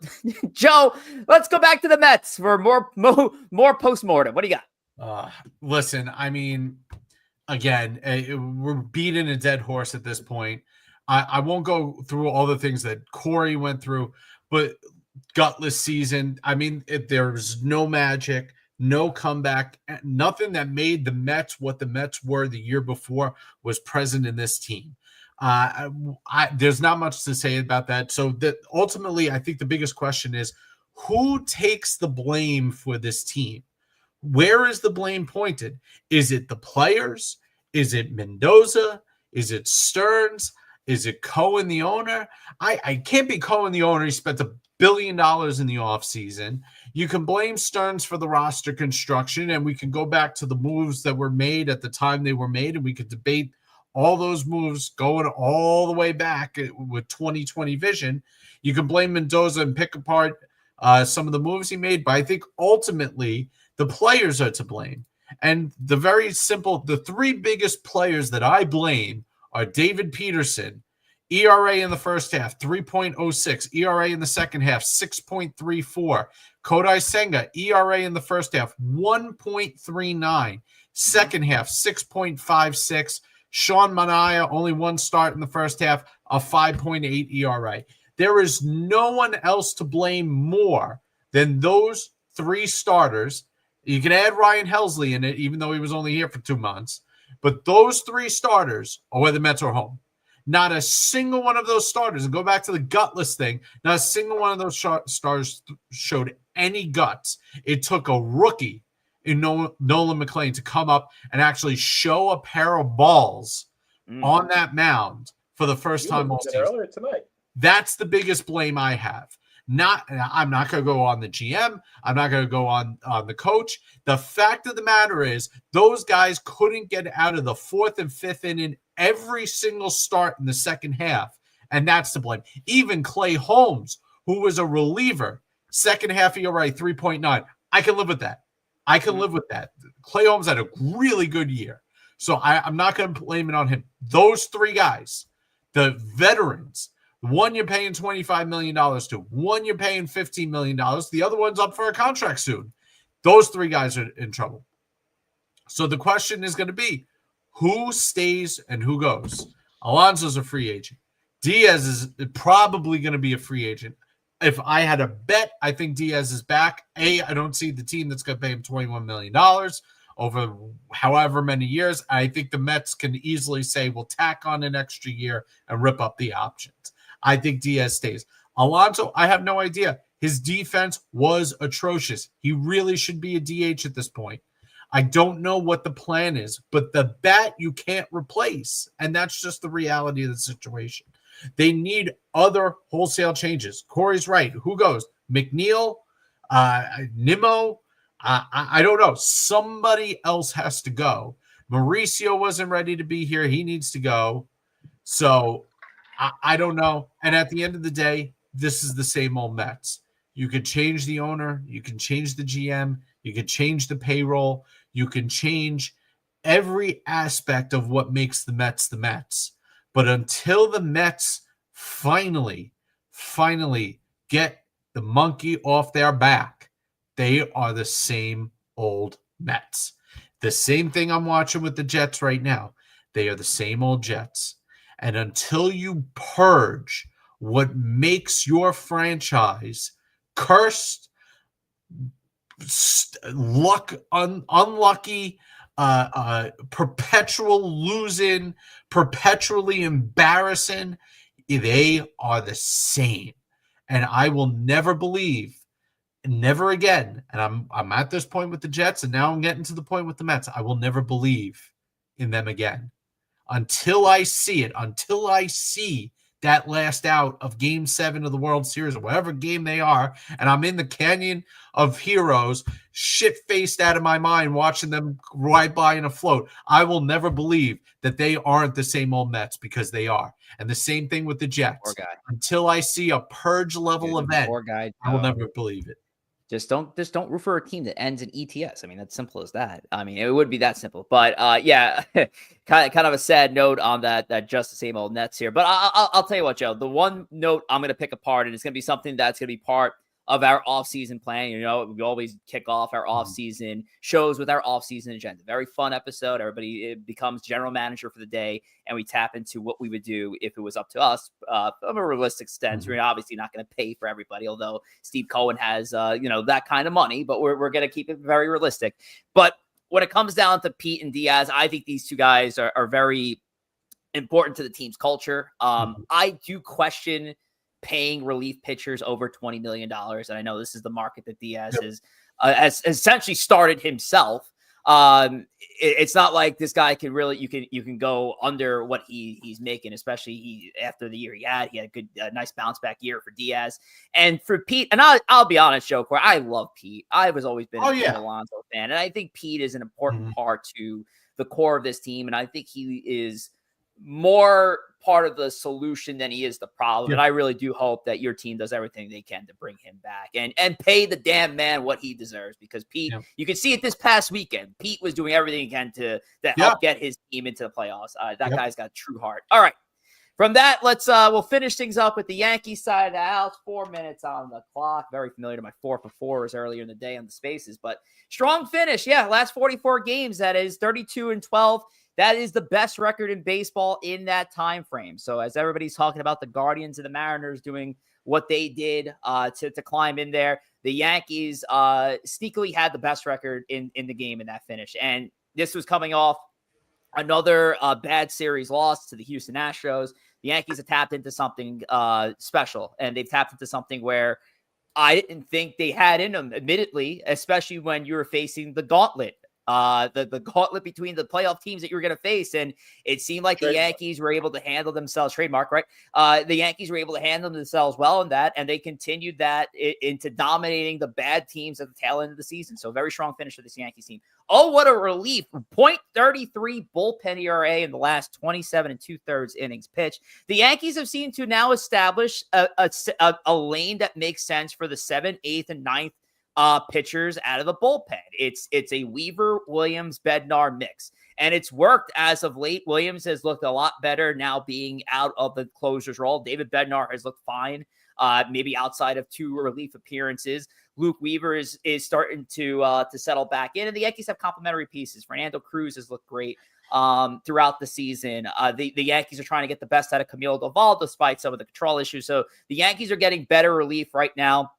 Joe, let's go back to the Mets for more postmortem. What do you got? Listen, I mean, again, we're beating a dead horse at this point. I won't go through all the things that Corey went through, but gutless season. I mean, there was no magic. No comeback, nothing that made the Mets what the Mets were the year before was present in this team. There's not much to say about that. So ultimately, I think the biggest question is, who takes the blame for this team? Where is the blame pointed? Is it the players? Is it Mendoza? Is it Stearns? Is it Cohen, the owner? I can't be Cohen, the owner. He spent $1 billion in the offseason. You can blame Stearns for the roster construction, and we can go back to the moves that were made at the time they were made, and we could debate all those moves going all the way back with 2020 vision. You can blame Mendoza and pick apart some of the moves he made, but I think ultimately the players are to blame. And the 3 biggest players that I blame are David Peterson, ERA in the first half, 3.06. ERA in the second half, 6.34. Kodai Senga, ERA in the first half, 1.39. Second half, 6.56. Sean Manaea, only 1 start in the first half, a 5.8 ERA. There is no one else to blame more than those 3 starters. You can add Ryan Helsley in it, even though he was only here for 2 months. But those 3 starters are where the Mets are home. Not a single one of those starters, and go back to the gutless thing, not a single one of those stars showed any guts. It took a rookie in Nolan McLean to come up and actually show a pair of balls on that mound for the first time all season. Earlier tonight. That's the biggest blame I have. I'm not going to go on the GM. I'm not going to go on the coach. The fact of the matter is those guys couldn't get out of the 4th and 5th inning every single start in the second half, and that's to blame. Even Clay Holmes, who was a reliever, second half ERA 3.9. I can live with that. Clay Holmes had a really good year, so I'm not going to blame it on him. Those 3 guys, the veterans, one you're paying $25 million to, one you're paying $15 million, the other one's up for a contract soon. Those 3 guys are in trouble. So the question is going to be, who stays and who goes? Alonso's a free agent. Diaz is probably going to be a free agent. If I had a bet, I think Diaz is back. I don't see the team that's going to pay him $21 million over however many years. I think the Mets can easily say, we'll tack on an extra year and rip up the options. I think Diaz stays. Alonso, I have no idea. His defense was atrocious. He really should be a DH at this point. I don't know what the plan is, but the bat you can't replace, and that's just the reality of the situation. They need other wholesale changes. Corey's right. Who goes? McNeil? Nimmo? I don't know. Somebody else has to go. Mauricio wasn't ready to be here. He needs to go. So I don't know. And at the end of the day, this is the same old Mets. You could change the owner. You can change the GM. You can change the payroll. You can change every aspect of what makes the Mets the Mets. But until the Mets finally get the monkey off their back, they are the same old Mets. The same thing I'm watching with the Jets right now. They are the same old Jets. And until you purge what makes your franchise cursed, unlucky, perpetual losing, perpetually embarrassing, they are the same. And I will never believe, never again, and I'm at this point with the Jets, and now I'm getting to the point with the Mets, I will never believe in them again until I see it, until I see that last out of Game 7 of the World Series or whatever game they are, and I'm in the Canyon of Heroes, shit-faced out of my mind, watching them ride by in a float. I will never believe that they aren't the same old Mets, because they are. And the same thing with the Jets. Until I see a purge-level event, I will never believe it. Just don't root for a team that ends in ETS. I mean, that's simple as that. I mean, it would be that simple. But yeah, kind of a sad note on that just the same old Nets here. But I'll tell you what, Joe. The one note I'm going to pick apart, and it's going to be something that's going to be part of our off-season plan. You know, we always kick off our off-season shows with our off-season agenda. Very fun episode. Everybody becomes general manager for the day, and we tap into what we would do if it was up to us of a realistic extent. We're obviously not going to pay for everybody, although Steve Cohen has, that kind of money, but we're going to keep it very realistic. But when it comes down to Pete and Diaz, I think these two guys are very important to the team's culture. I do question paying relief pitchers over $20 million. And I know this is the market that Diaz has essentially started himself. It's not like this guy can really, you can go under what he's making, especially after the year he had a nice bounce back year for Diaz. And for Pete, and I'll be honest, Joe Corey, I love Pete. I've always been a Alonso fan. And I think Pete is an important part to the core of this team. And I think he is more part of the solution than he is the problem. And I really do hope that your team does everything they can to bring him back and pay the damn man what he deserves, because Pete, you can see it this past weekend. Pete was doing everything he can to help get his team into the playoffs. That guy's got a true heart. All right. From that, let's we'll finish things up with the Yankees side of the house. 4 minutes on the clock. Very familiar to my 4 for 4s earlier in the day on the spaces, but strong finish. Yeah, last 44 games. That is 32-12. That is the best record in baseball in that time frame. So as everybody's talking about the Guardians and the Mariners doing what they did to climb in there, the Yankees sneakily had the best record in the game in that finish. And this was coming off another bad series loss to the Houston Astros. The Yankees have tapped into something special, and they've tapped into something where I didn't think they had in them, admittedly, especially when you were facing the gauntlet. The gauntlet between the playoff teams that you were going to face. And it seemed like the Yankees were able to handle themselves, trademark, right? The Yankees were able to handle themselves well in that, and they continued that into dominating the bad teams at the tail end of the season. So very strong finish for this Yankees team. Oh, what a relief. 0.33 bullpen ERA in the last 27 2/3 innings pitched. The Yankees have seemed to now establish a lane that makes sense for the 7th, 8th, and 9th pitchers out of the bullpen. It's a Weaver, Williams, Bednar mix, and it's worked as of late. Williams has looked a lot better now being out of the closer's role. David Bednar has looked fine, maybe outside of 2 relief appearances. Luke Weaver is starting to settle back in, and the Yankees have complementary pieces. Fernando Cruz has looked great throughout the season. The Yankees are trying to get the best out of Camilo Doval despite some of the control issues. So the Yankees are getting better relief right now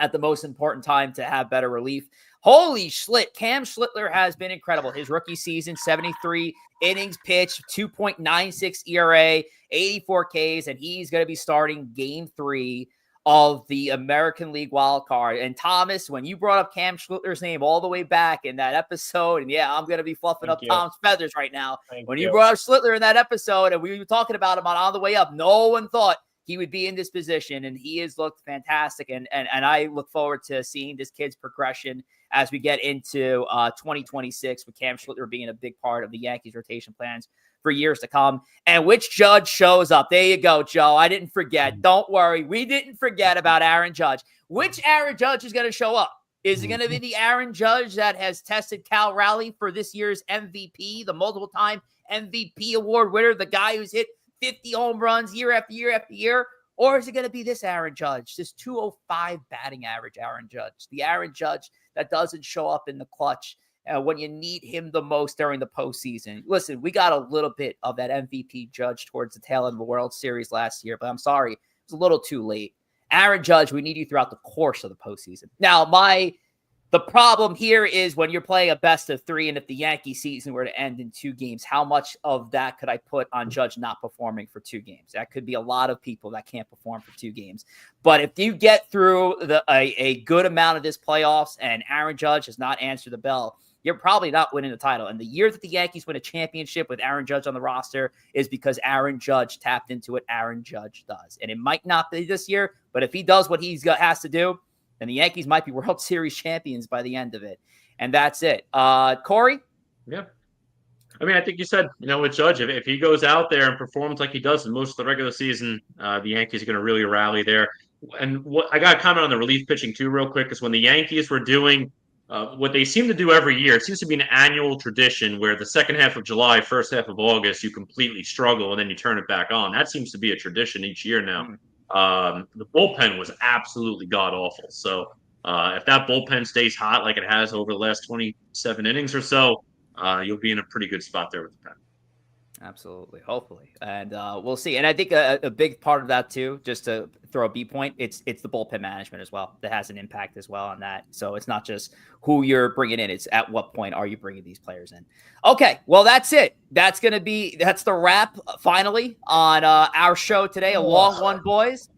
at the most important time to have better relief. Holy shit. Cam Schlittler has been incredible. His rookie season, 73 innings pitched, 2.96 ERA, 84 Ks, and he's going to be starting game 3 of the American League wild card. And Thomas, when you brought up Cam Schlittler's name all the way back in that episode, and yeah, I'm going to be fluffing up Tom's feathers right now. When you brought up Schlittler in that episode and we were talking about him on the way up, no one thought he would be in this position, and he has looked fantastic. And I look forward to seeing this kid's progression as we get into 2026, with Cam Schlittler being a big part of the Yankees rotation plans for years to come. And which Judge shows up? There you go, Joe. I didn't forget. Don't worry. We didn't forget about Aaron Judge. Which Aaron Judge is going to show up? Is it going to be the Aaron Judge that has tested Cal Raleigh for this year's MVP, the multiple-time MVP award winner, the guy who's hit 50 home runs year after year after year? Or is it going to be this Aaron Judge, this 205 batting average Aaron Judge, the Aaron Judge that doesn't show up in the clutch when you need him the most during the postseason? Listen, we got a little bit of that MVP Judge towards the tail end of the World Series last year, but I'm sorry, It's a little too late. Aaron Judge, we need you throughout the course of the postseason. Now, the problem here is when you're playing a best of 3, and if the Yankee season were to end in 2 games, how much of that could I put on Judge not performing for 2 games? That could be a lot of people that can't perform for 2 games. But if you get through a good amount of this playoffs and Aaron Judge has not answered the bell, you're probably not winning the title. And the year that the Yankees win a championship with Aaron Judge on the roster is because Aaron Judge tapped into what Aaron Judge does. And it might not be this year, but if he does what has to do, and the Yankees might be World Series champions by the end of it. And that's it. Corey? Yeah. I mean, I think you said, with Judge, if he goes out there and performs like he does in most of the regular season, the Yankees are going to really rally there. And I got to comment on the relief pitching too real quick, because when the Yankees were doing what they seem to do every year, it seems to be an annual tradition where the second half of July, first half of August, you completely struggle and then you turn it back on. That seems to be a tradition each year now. The bullpen was absolutely god-awful. So if that bullpen stays hot like it has over the last 27 innings or so, you'll be in a pretty good spot there with the pen. Absolutely. Hopefully. And we'll see. And I think a big part of that too, just to throw a B point, it's the bullpen management as well that has an impact as well on that. So it's not just who you're bringing in. It's at what point are you bringing these players in? Okay. Well, that's it. That's the wrap finally on our show today. A long one, boys.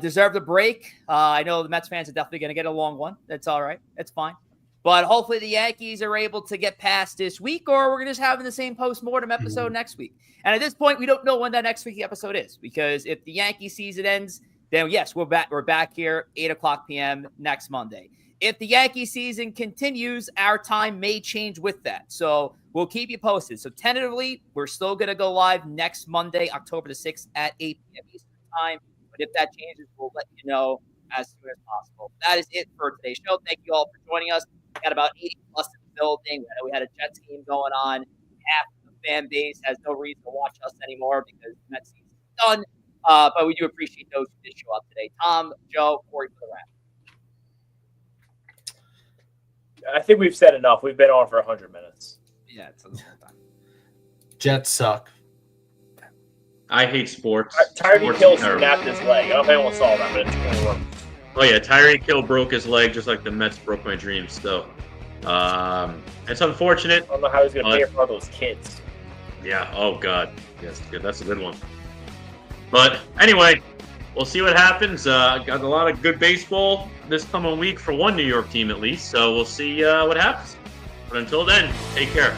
Deserved a break. I know the Mets fans are definitely going to get a long one. That's all right. That's fine. But hopefully the Yankees are able to get past this week, or we're just having the same post-mortem episode next week. And at this point, we don't know when that next week episode is, because if the Yankee season ends, then yes, we're back. We're back here 8:00 p.m. next Monday. If the Yankee season continues, our time may change with that. So we'll keep you posted. So tentatively, we're still going to go live next Monday, October the 6th at 8 p.m. Eastern time. But if that changes, we'll let you know as soon as possible. That is it for today's show. Thank you all for joining us. We got about 80 plus in the building. We had a Jets game going on. Half the fan base has no reason to watch us anymore because the Mets season is done. But we do appreciate those who did show up today. Tom, Joe, Corey for the wrap. I think we've said enough. We've been on for 100 minutes. Yeah, it's a long time. Jets suck. I hate sports. Tyreek Hill snapped his leg. I don't know if anyone saw that, but it's really worked. Oh yeah, Tyreek Hill broke his leg just like the Mets broke my dreams. So it's unfortunate. I don't know how he's going to pay for all those kids. Yeah. Oh God. Yes. Good. That's a good one. But anyway, we'll see what happens. Got a lot of good baseball this coming week for one New York team at least. So we'll see what happens. But until then, take care.